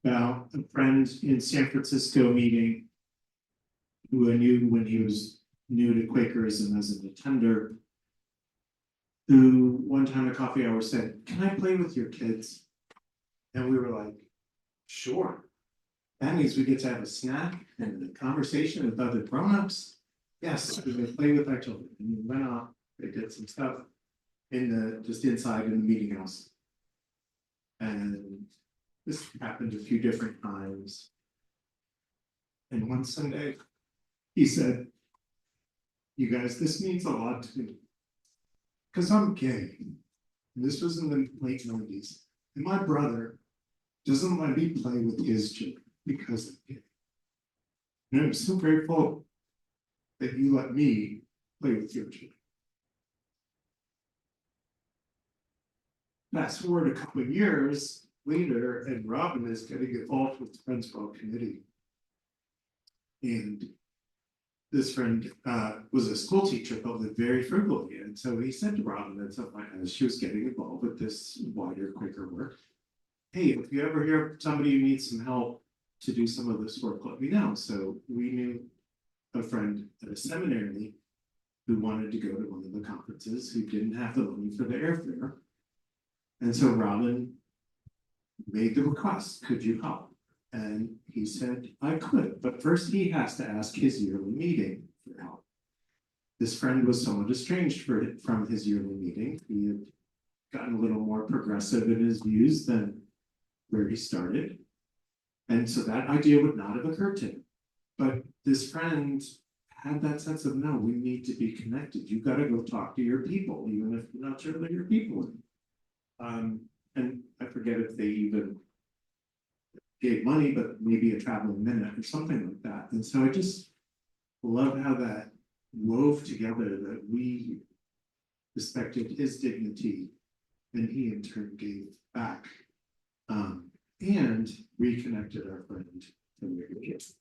about a friend in San Francisco meeting who I knew when he was new to Quakerism as an attender, who one time at coffee hour said, "Can I play with your kids?" And we were like, "Sure. That means we get to have a snack and a conversation with other grown-ups. Yes, we can play with our children." And we went off, they did some stuff just inside in the meeting house. And this happened a few different times. And one Sunday, he said, "You guys, this means a lot to me. Because I'm gay." And this was in the late 90s. And my brother doesn't let me play with his children because I'm gay. And I'm so grateful that you let me play with your children. Fast forward a couple of years later, and Robin is getting involved with the Friends World Committee. And this friend was a school teacher, but lived very frugally. And so he said to Robin at some point, as she was getting involved with this wider Quaker work, "Hey, if you ever hear somebody who needs some help to do some of this work, let me know." So we knew a friend at a seminary who wanted to go to one of the conferences, who didn't have the money for the airfare. And so Robin made the request, "Could you help?" And he said, "I could, but first he has to ask his yearly meeting for help." This friend was somewhat estranged from his yearly meeting. He had gotten a little more progressive in his views than where he started. And so that idea would not have occurred to him. But this friend had that sense of, no, we need to be connected. You got to go talk to your people, even if you're not sure they're your people. And I forget if they even gave money, but maybe a traveling minute or something like that. And so I just love how that wove together, that we respected his dignity and he in turn gave back, and reconnected our friend to the kids.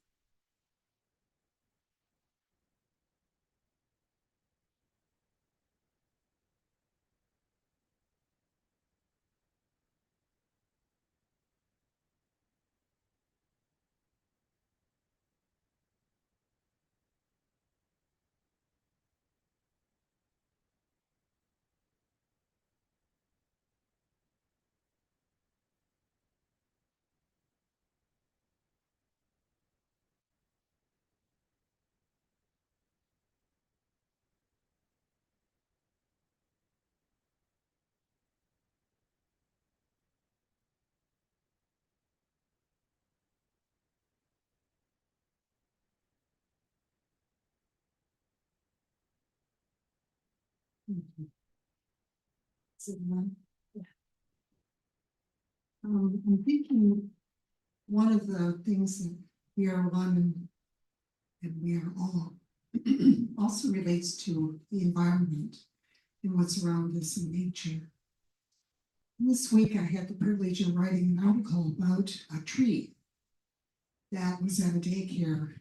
I'm thinking one of the things that we are one and we are all also relates to the environment and what's around us in nature. This week I had the privilege of writing an article about a tree that was at a daycare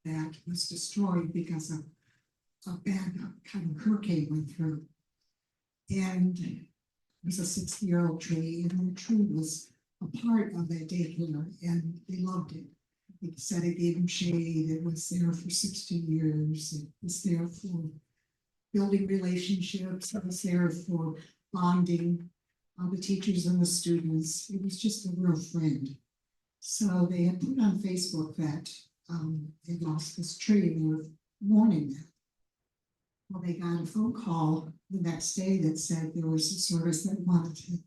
that was destroyed because of a bad kind of hurricane went through. And it was a 60-year-old tree, and the tree was a part of that daycare, and they loved it. It said it gave them shade. It was there for 60 years. It was there for building relationships. It was there for bonding the teachers and the students. It was just a real friend. So they had put on Facebook that they lost this tree, and they were mourning that. Well, they got a phone call the next day that said there was a service that wanted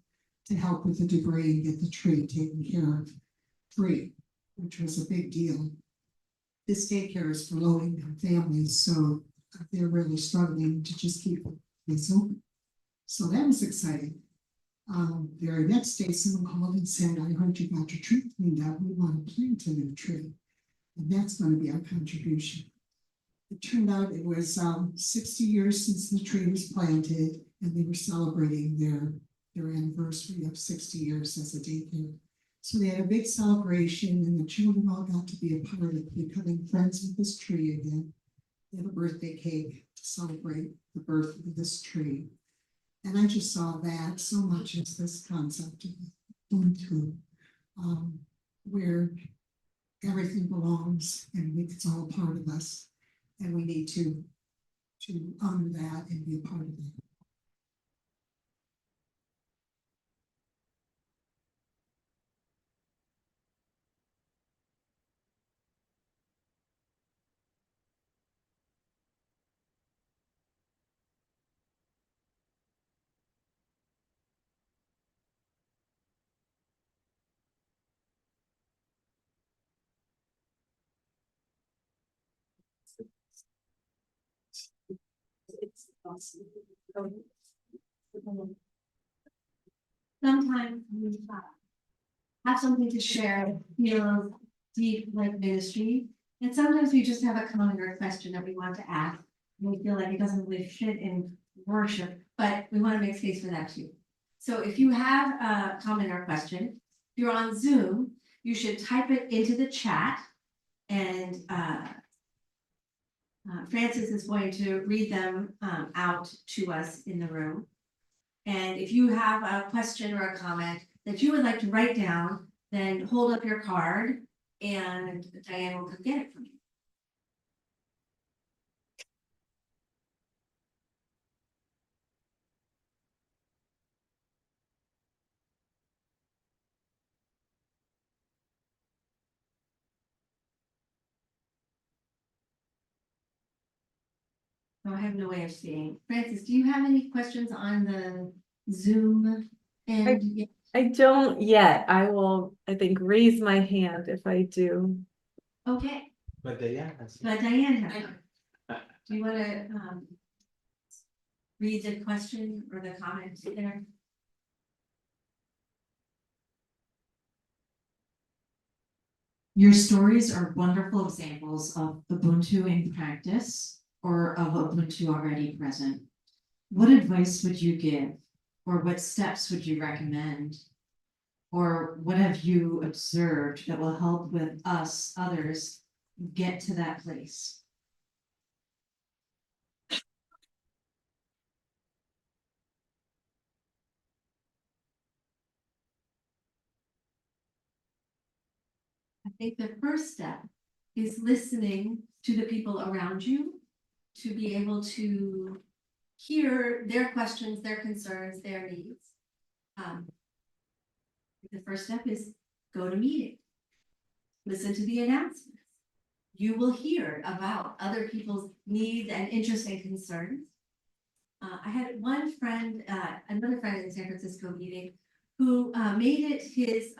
to help with the debris and get the tree taken care of free, which was a big deal. This daycare is for low-income families, so they're really struggling to just keep this open. So that was exciting. The very next day, someone called and said, "I heard you got your tree cleaned up. We want to plant a new tree, and that's going to be our contribution." It turned out it was 60 years since the tree was planted, and they were celebrating their anniversary of 60 years as a daycare. So they had a big celebration, and the children all got to be a part of becoming friends with this tree again. They had a birthday cake to celebrate the birth of this tree. And I just saw that so much as this concept of Ubuntu, where everything belongs and it's all part of us, and we need to honor that and be a part of it. Sometimes we have something to share, feel deep like ministry. And sometimes we just have a comment or a question that we want to ask. And we feel like it doesn't really fit in worship, but we want to make space for that too. So if you have a comment or question, if you're on Zoom, you should type it into the chat. And Francis is going to read them out to us in the room. And if you have a question or a comment that you would like to write down, then hold up your card and Diane will come get it from you. So I have no way of seeing. Francis, do you have any questions on the Zoom? And I don't yet. I will, I think, raise my hand if I do. okay, But Diane has. but Diane has. Do you want to read the question or the comment there? Your stories are wonderful examples of Ubuntu in practice or of Ubuntu already present. What advice would you give, or what steps would you recommend? Or what have you observed that will help with us, others, get to that place? I think the first step is listening to the people around you to be able to hear their questions, their concerns, their needs. The first step is go to meeting. Listen to the announcements. You will hear about other people's needs and interests and concerns. I had one friend, another friend in San Francisco meeting who made it his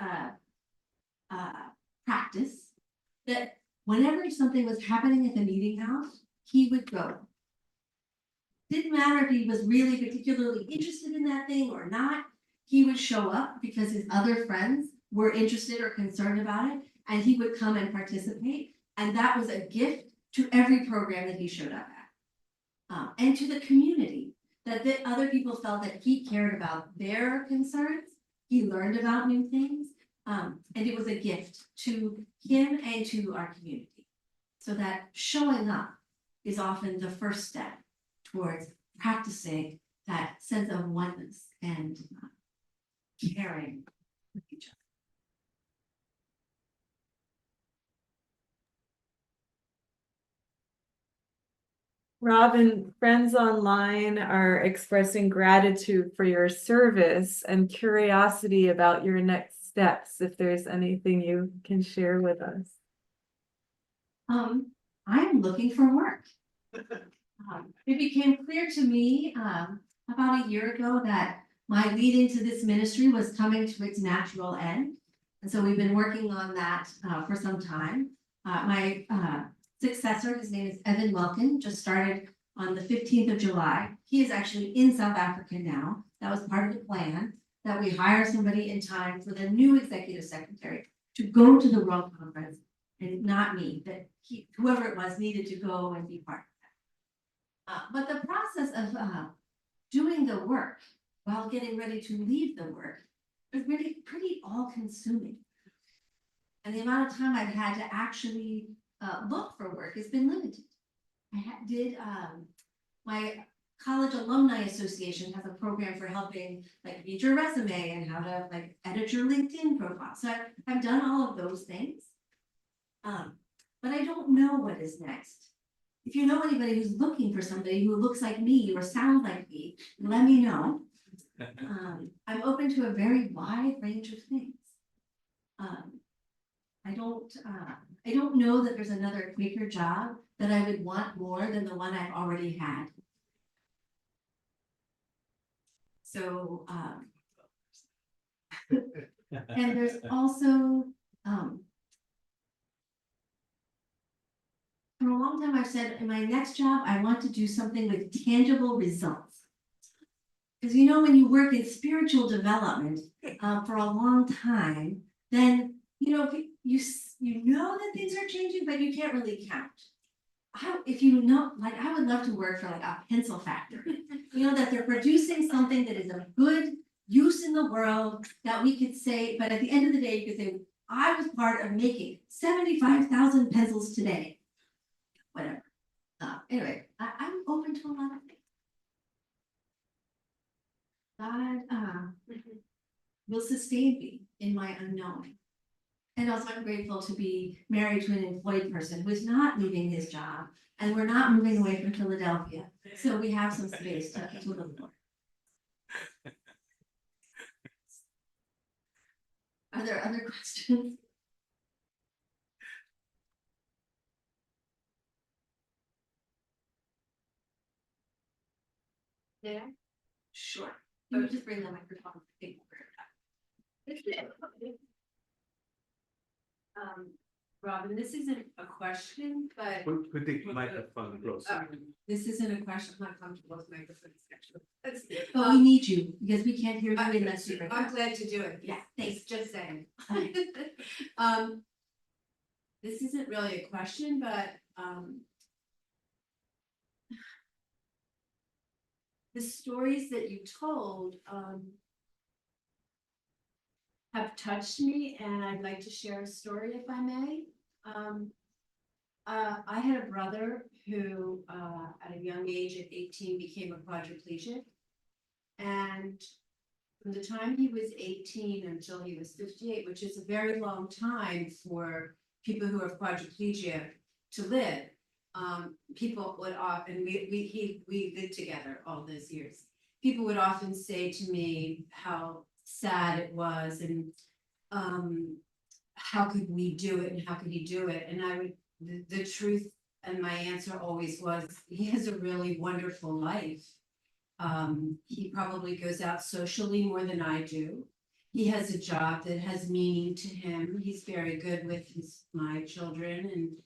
practice that whenever something was happening at the meeting house, he would go. Didn't matter if he was really particularly interested in that thing or not, he would show up because his other friends were interested or concerned about it, and he would come and participate. And that was a gift to every program that he showed up at. And to the community, that the other people felt that he cared about their concerns, he learned about new things, and it was a gift to him and to our community. So that showing up is often the first step towards practicing that sense of oneness and caring with each other. Robin, friends online are expressing gratitude for your service and curiosity about your next steps, if there's anything you can share with us. I'm looking for work. It became clear to me about a year ago that my lead into this ministry was coming to its natural end. And so we've been working on that for some time. My successor, his name is Evan Welkin, just started on the 15th of July. He is actually in South Africa now. That was part of the plan, that we hire somebody in time for the new executive secretary to go to the World Conference, and not me, that whoever it was needed to go and be part of that. But the process of doing the work while getting ready to leave the work was really pretty all-consuming. And the amount of time I've had to actually look for work has been limited. I did my College Alumni Association has a program for helping like read your resume and how to like edit your LinkedIn profile. So I've done all of those things. But I don't know what is next. If you know anybody who's looking for somebody who looks like me or sounds like me, let me know. I'm open to a very wide range of things. I don't know that there's another Quaker job that I would want more than the one I've already had. So, and there's also, for a long time I've said in my next job, I want to do something with tangible results. Because you know, when you work in spiritual development for a long time, then you know you know that things are changing, but you can't really count. If you know, like I would love to work for like a pencil factory. You know that they're producing something that is of good use in the world that we could say, but at the end of the day, you could say, I was part of making 75,000 pencils today. Whatever. Anyway, I'm open to a lot of things. God will sustain me in my unknowing. And also I'm grateful to be married to an employed person who is not leaving his job, and we're not moving away from Philadelphia. So we have some space to live more. Are there other questions? Yeah. Sure. You just bring the microphone. Robin, this isn't a question, but Put the microphone closer. this isn't a question. I'm not comfortable with microphones actually. But we need you because we can't hear you unless you're. I'm glad to do it. Yeah, thanks. Just saying. This isn't really a question, but the stories that you told have touched me, and I'd like to share a story if I may. I had a brother who at a young age at 18 became a quadriplegic, and from the time he was 18 until he was 58, which is a very long time for people who are quadriplegic to live. People would often, we lived together all those years. People would often say to me how sad it was, and how could we do it, and how could he do it? And I would, the truth and my answer always was, he has a really wonderful life. He probably goes out socially more than I do. He has a job that has meaning to him. He's very good with my children,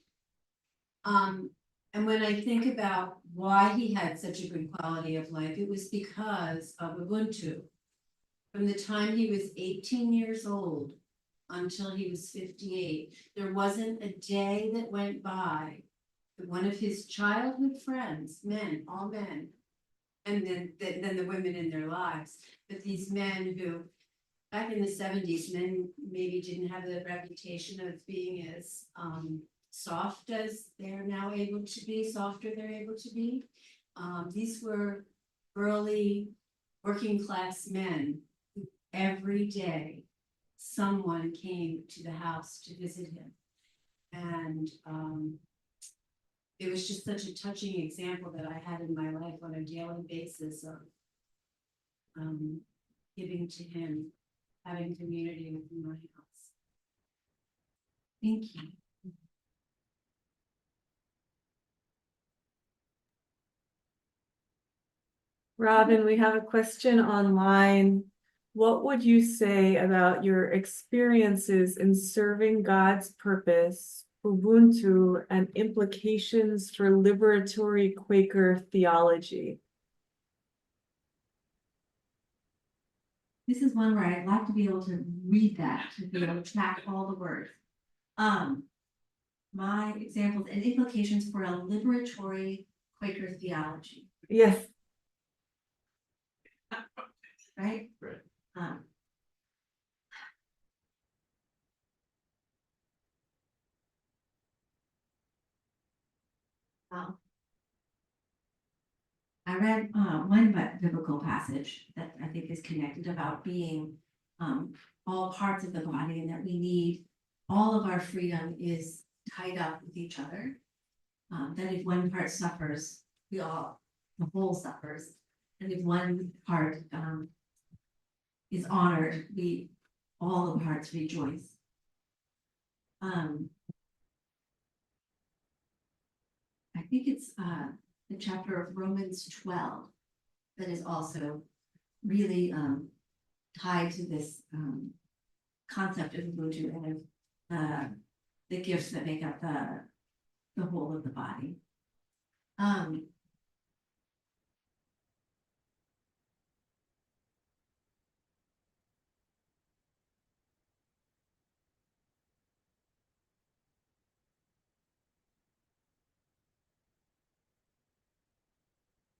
and when I think about why he had such a good quality of life, it was because of Ubuntu. From the time he was 18 years old until he was 58, there wasn't a day that went by that one of his childhood friends, men, all men, and then the women in their lives, but these men who, back in the 70s, men maybe didn't have the reputation of being as soft as they're now able to be, softer they're able to be. These were early working class men who every day someone came to the house to visit him. And it was just such a touching example that I had in my life on a daily basis of giving to him, having community within my house. Thank you. Robin, we have a question online. What would you say about your experiences in serving God's purpose, Ubuntu, and implications for liberatory Quaker theology? This is one where I'd like to be able to read that, to be able to track all the words. My examples and implications for a liberatory Quaker theology. Yes. Right? Right. I read one biblical passage that I think is connected about being all parts of the body, and that we need all of our freedom is tied up with each other. That if one part suffers, the whole suffers, and if one part is honored, all the parts rejoice. I think it's the chapter of Romans 12 that is also really tied to this concept of Ubuntu and of the gifts that make up the whole of the body.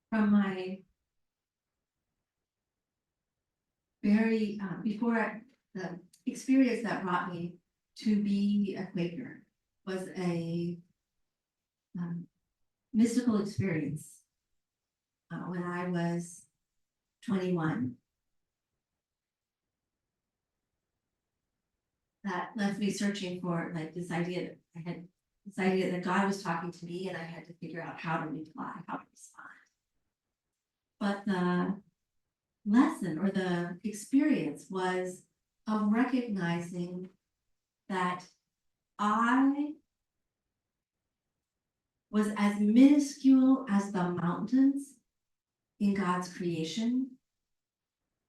From my very the experience that brought me to be a Quaker was a mystical experience when I was 21. That left me searching for like this idea that God was talking to me, and I had to figure out how to reply, how to respond. But the lesson or the experience was of recognizing that I was as minuscule as the mountains in God's creation.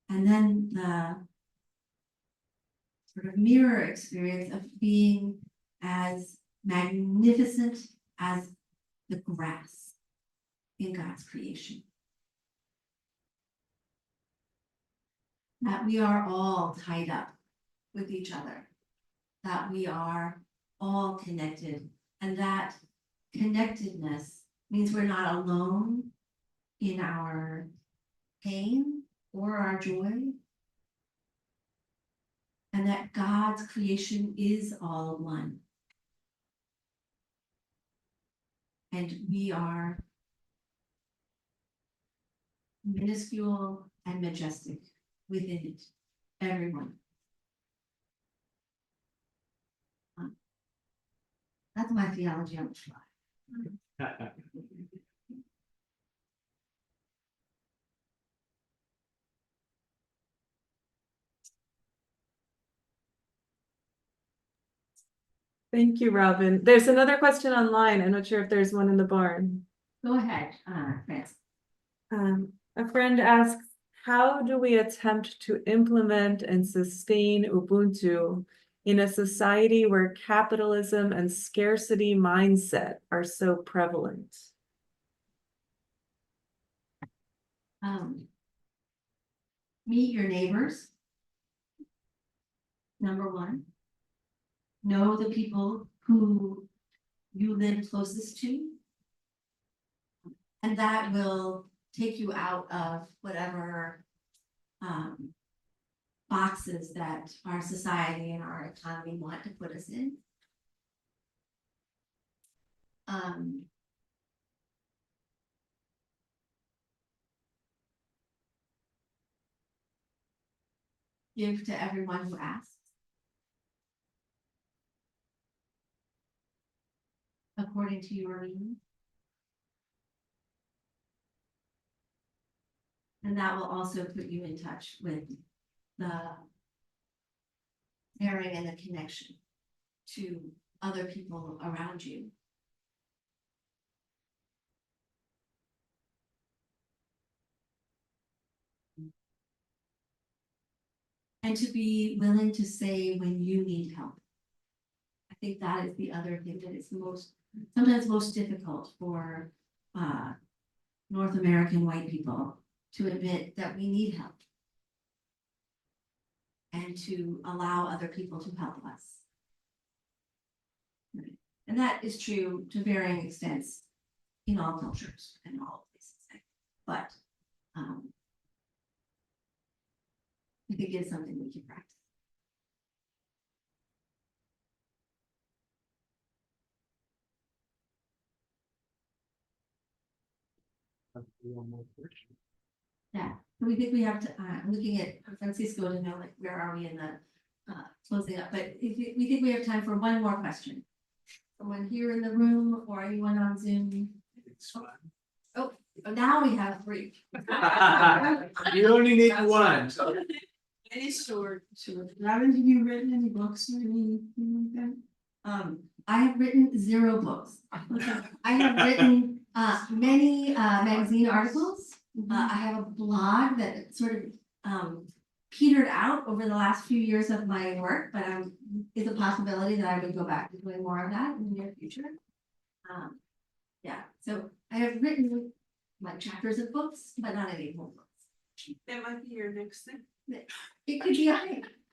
And then the sort of mirror experience of being as magnificent as the grass in God's creation. That we are all tied up with each other, that we are all connected, and that connectedness means we're not alone in our pain or our joy, and that God's creation is all one. And we are minuscule and majestic within it, everyone. That's my theology on the fly. Thank you, Robin. There's another question online. I'm not sure if there's one in the barn. Go ahead, Francis. A friend asks, how do we attempt to implement and sustain Ubuntu in a society where capitalism and scarcity mindset are so prevalent? Meet your neighbors. Number one. Know the people who you live closest to. And that will take you out of whatever boxes that our society and our economy want to put us in. Give to everyone who asks. According to your means. And that will also put you in touch with the caring and the connection to other people around you. And to be willing to say when you need help. I think that is the other thing that is sometimes most difficult for North American white people to admit that we need help. And to allow other people to help us. Right. And that is true to varying extents in all cultures and all places. But I think it's something we can practice. Yeah, so we think we have to, I'm looking at Francisco to know like where are we in the closing up, but we think we have time for one more question. Someone here in the room or anyone on Zoom? Oh, now we have 3. You only need one. It is short. Robin, have you written any books or anything like that? I have written 0 books. I have written many magazine articles. I have a blog that sort of petered out over the last few years of my work, but is a possibility that I would go back to doing more of that in the near future. Yeah, so I have written like chapters of books, but not any whole books. That might be your next thing. It could be,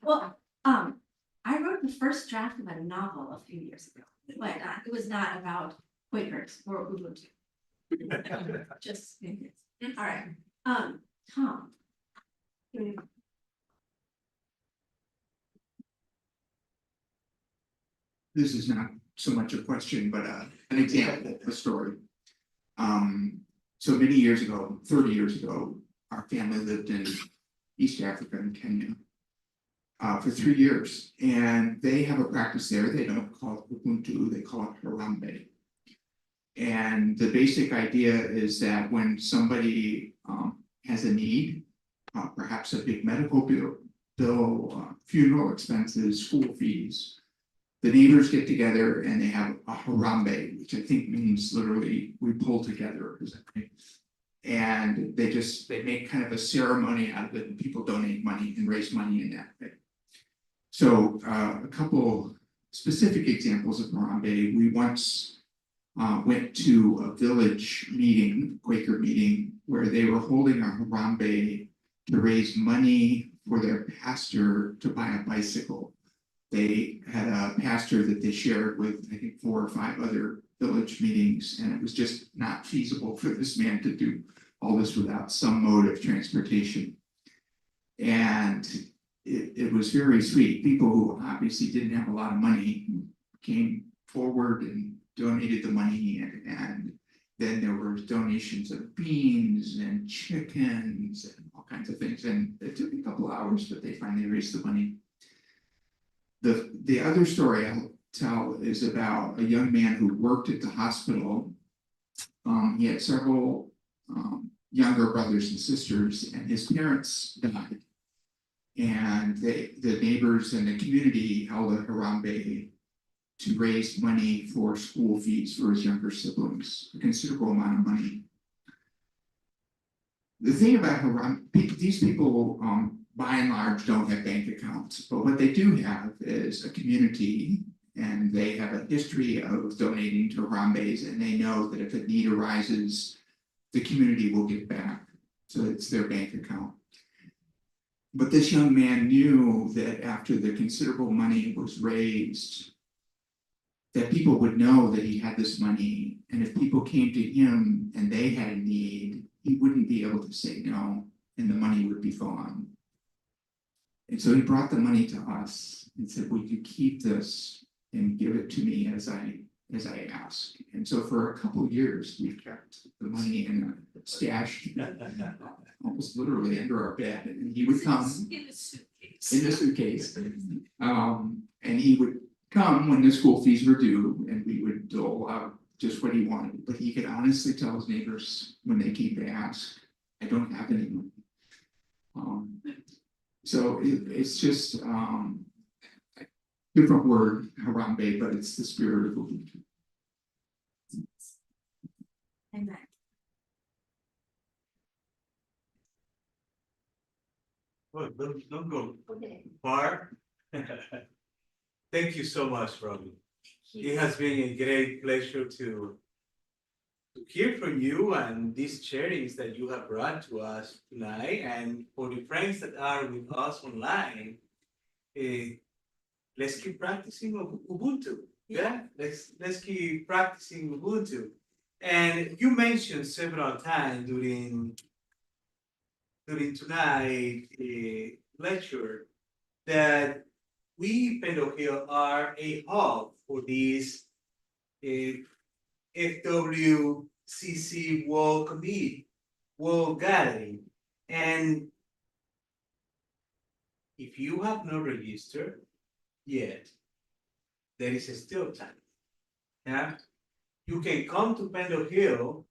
well, I wrote the first draft of a novel a few years ago, but it was not about Quakers or Ubuntu. Just, all right, Tom. This is not so much a question, but an example, a story. So many years ago, 30 years ago, our family lived in East Africa and Kenya for 3 years. And they have a practice there. They don't call it Ubuntu, they call it Harambe. And the basic idea is that when somebody has a need, perhaps a big medical bill, funeral expenses, school fees, the neighbors get together and they have a harambe, which I think means literally we pull together. And they make kind of a ceremony out of it, and people donate money and raise money in that way. So a couple specific examples of harambe. We once went to a village meeting, Quaker meeting, where they were holding a harambe to raise money for their pastor to buy a bicycle. They had a pastor that they shared with, I think, 4 or 5 other village meetings, and it was just not feasible for this man to do all this without some mode of transportation. And it was very sweet. People who obviously didn't have a lot of money came forward and donated the money, and then there were donations of beans and chickens and all kinds of things. And it took a couple hours, but they finally raised the money. The other story I'll tell is about a young man who worked at the hospital. He had several younger brothers and sisters, and his parents died. And the neighbors and the community held a harambe to raise money for school fees for his younger siblings, a considerable amount of money. The thing about harambe, these people by and large don't have bank accounts, but what they do have is a community, and they have a history of donating to harambes, and they know that if a need arises, the community will give back. So it's their bank account. But this young man knew that after the considerable money was raised, that people would know that he had this money, and if people came to him and they had a need, he wouldn't be able to say no, and the money would be gone. And so he brought the money to us and said, "Would you keep this and give it to me as I ask?" And so for a couple of years, we kept the money in a stash, almost literally under our bed. And he would come in the suitcase. And he would come when the school fees were due, and we would dole out just what he wanted. But he could honestly tell his neighbors when they came to ask, "I don't have any money." So it's just different word, harambe, but it's the spirit of Ubuntu. Amen. Well, don't go Okay. far. Thank you so much, Robin. It has been a great pleasure to hear from you and these sharings that you have brought to us tonight. And for the friends that are with us online, let's keep practicing Ubuntu. Yeah, let's keep practicing Ubuntu. And you mentioned several times during tonight's lecture that we, Pendle Hill, are a hub for this FWCC World World Gathering. And if you have not registered yet, there is still time. Yeah, you can come to Pendle Hill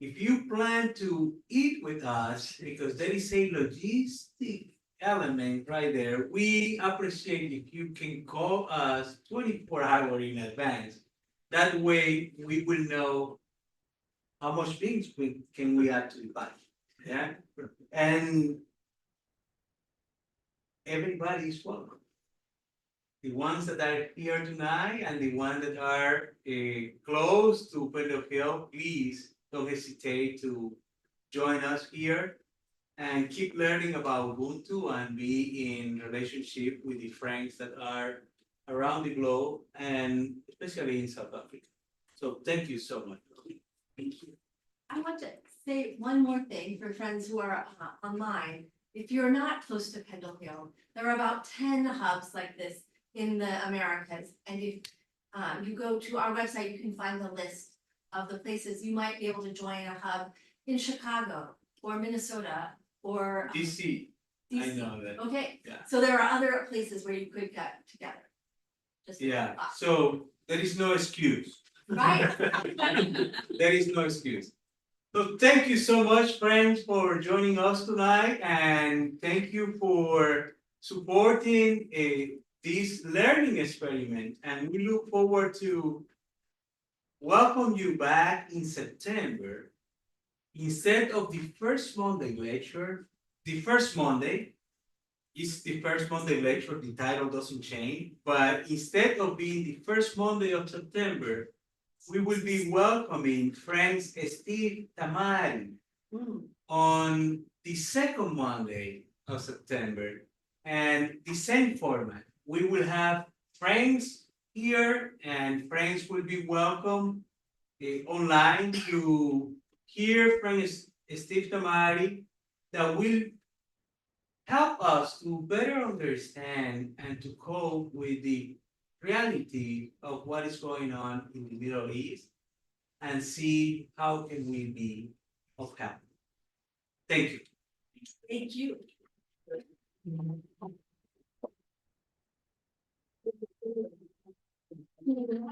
if you plan to eat with us, because there is a logistic element right there. We appreciate if you can call us 24 hours in advance. That way we will know how much things can we actually buy. Yeah, and everybody is welcome. The ones that are here tonight and the ones that are close to Pendle Hill, please don't hesitate to join us here and keep learning about Ubuntu and be in relationship with the friends that are around the globe and especially in South Africa. So thank you so much. Thank you. I want to say one more thing for friends who are online. If you're not close to Pendle Hill, there are about 10 hubs like this in the Americas. And if you go to our website, you can find the list of the places you might be able to join a hub in Chicago or Minnesota or DC. I DC. know that. Okay, Yeah. so there are other places where you could get together. Just a Yeah, thought. so there is no excuse. Right. There is no excuse. So thank you so much, friends, for joining us tonight, and thank you for supporting this learning experiment. And we look forward to welcome you back in September. Instead of the first Monday lecture, the first Monday is the first Monday lecture, the title doesn't change, but instead of being the first Monday of September, we will be welcoming friends Steve Tamari on the second Monday of September. And the same format, we will have friends here and friends will be welcome online to hear from Steve Tamari that will help us to better understand and to cope with the reality of what is going on in the Middle East and see how can we be of help. Thank you. Thank you.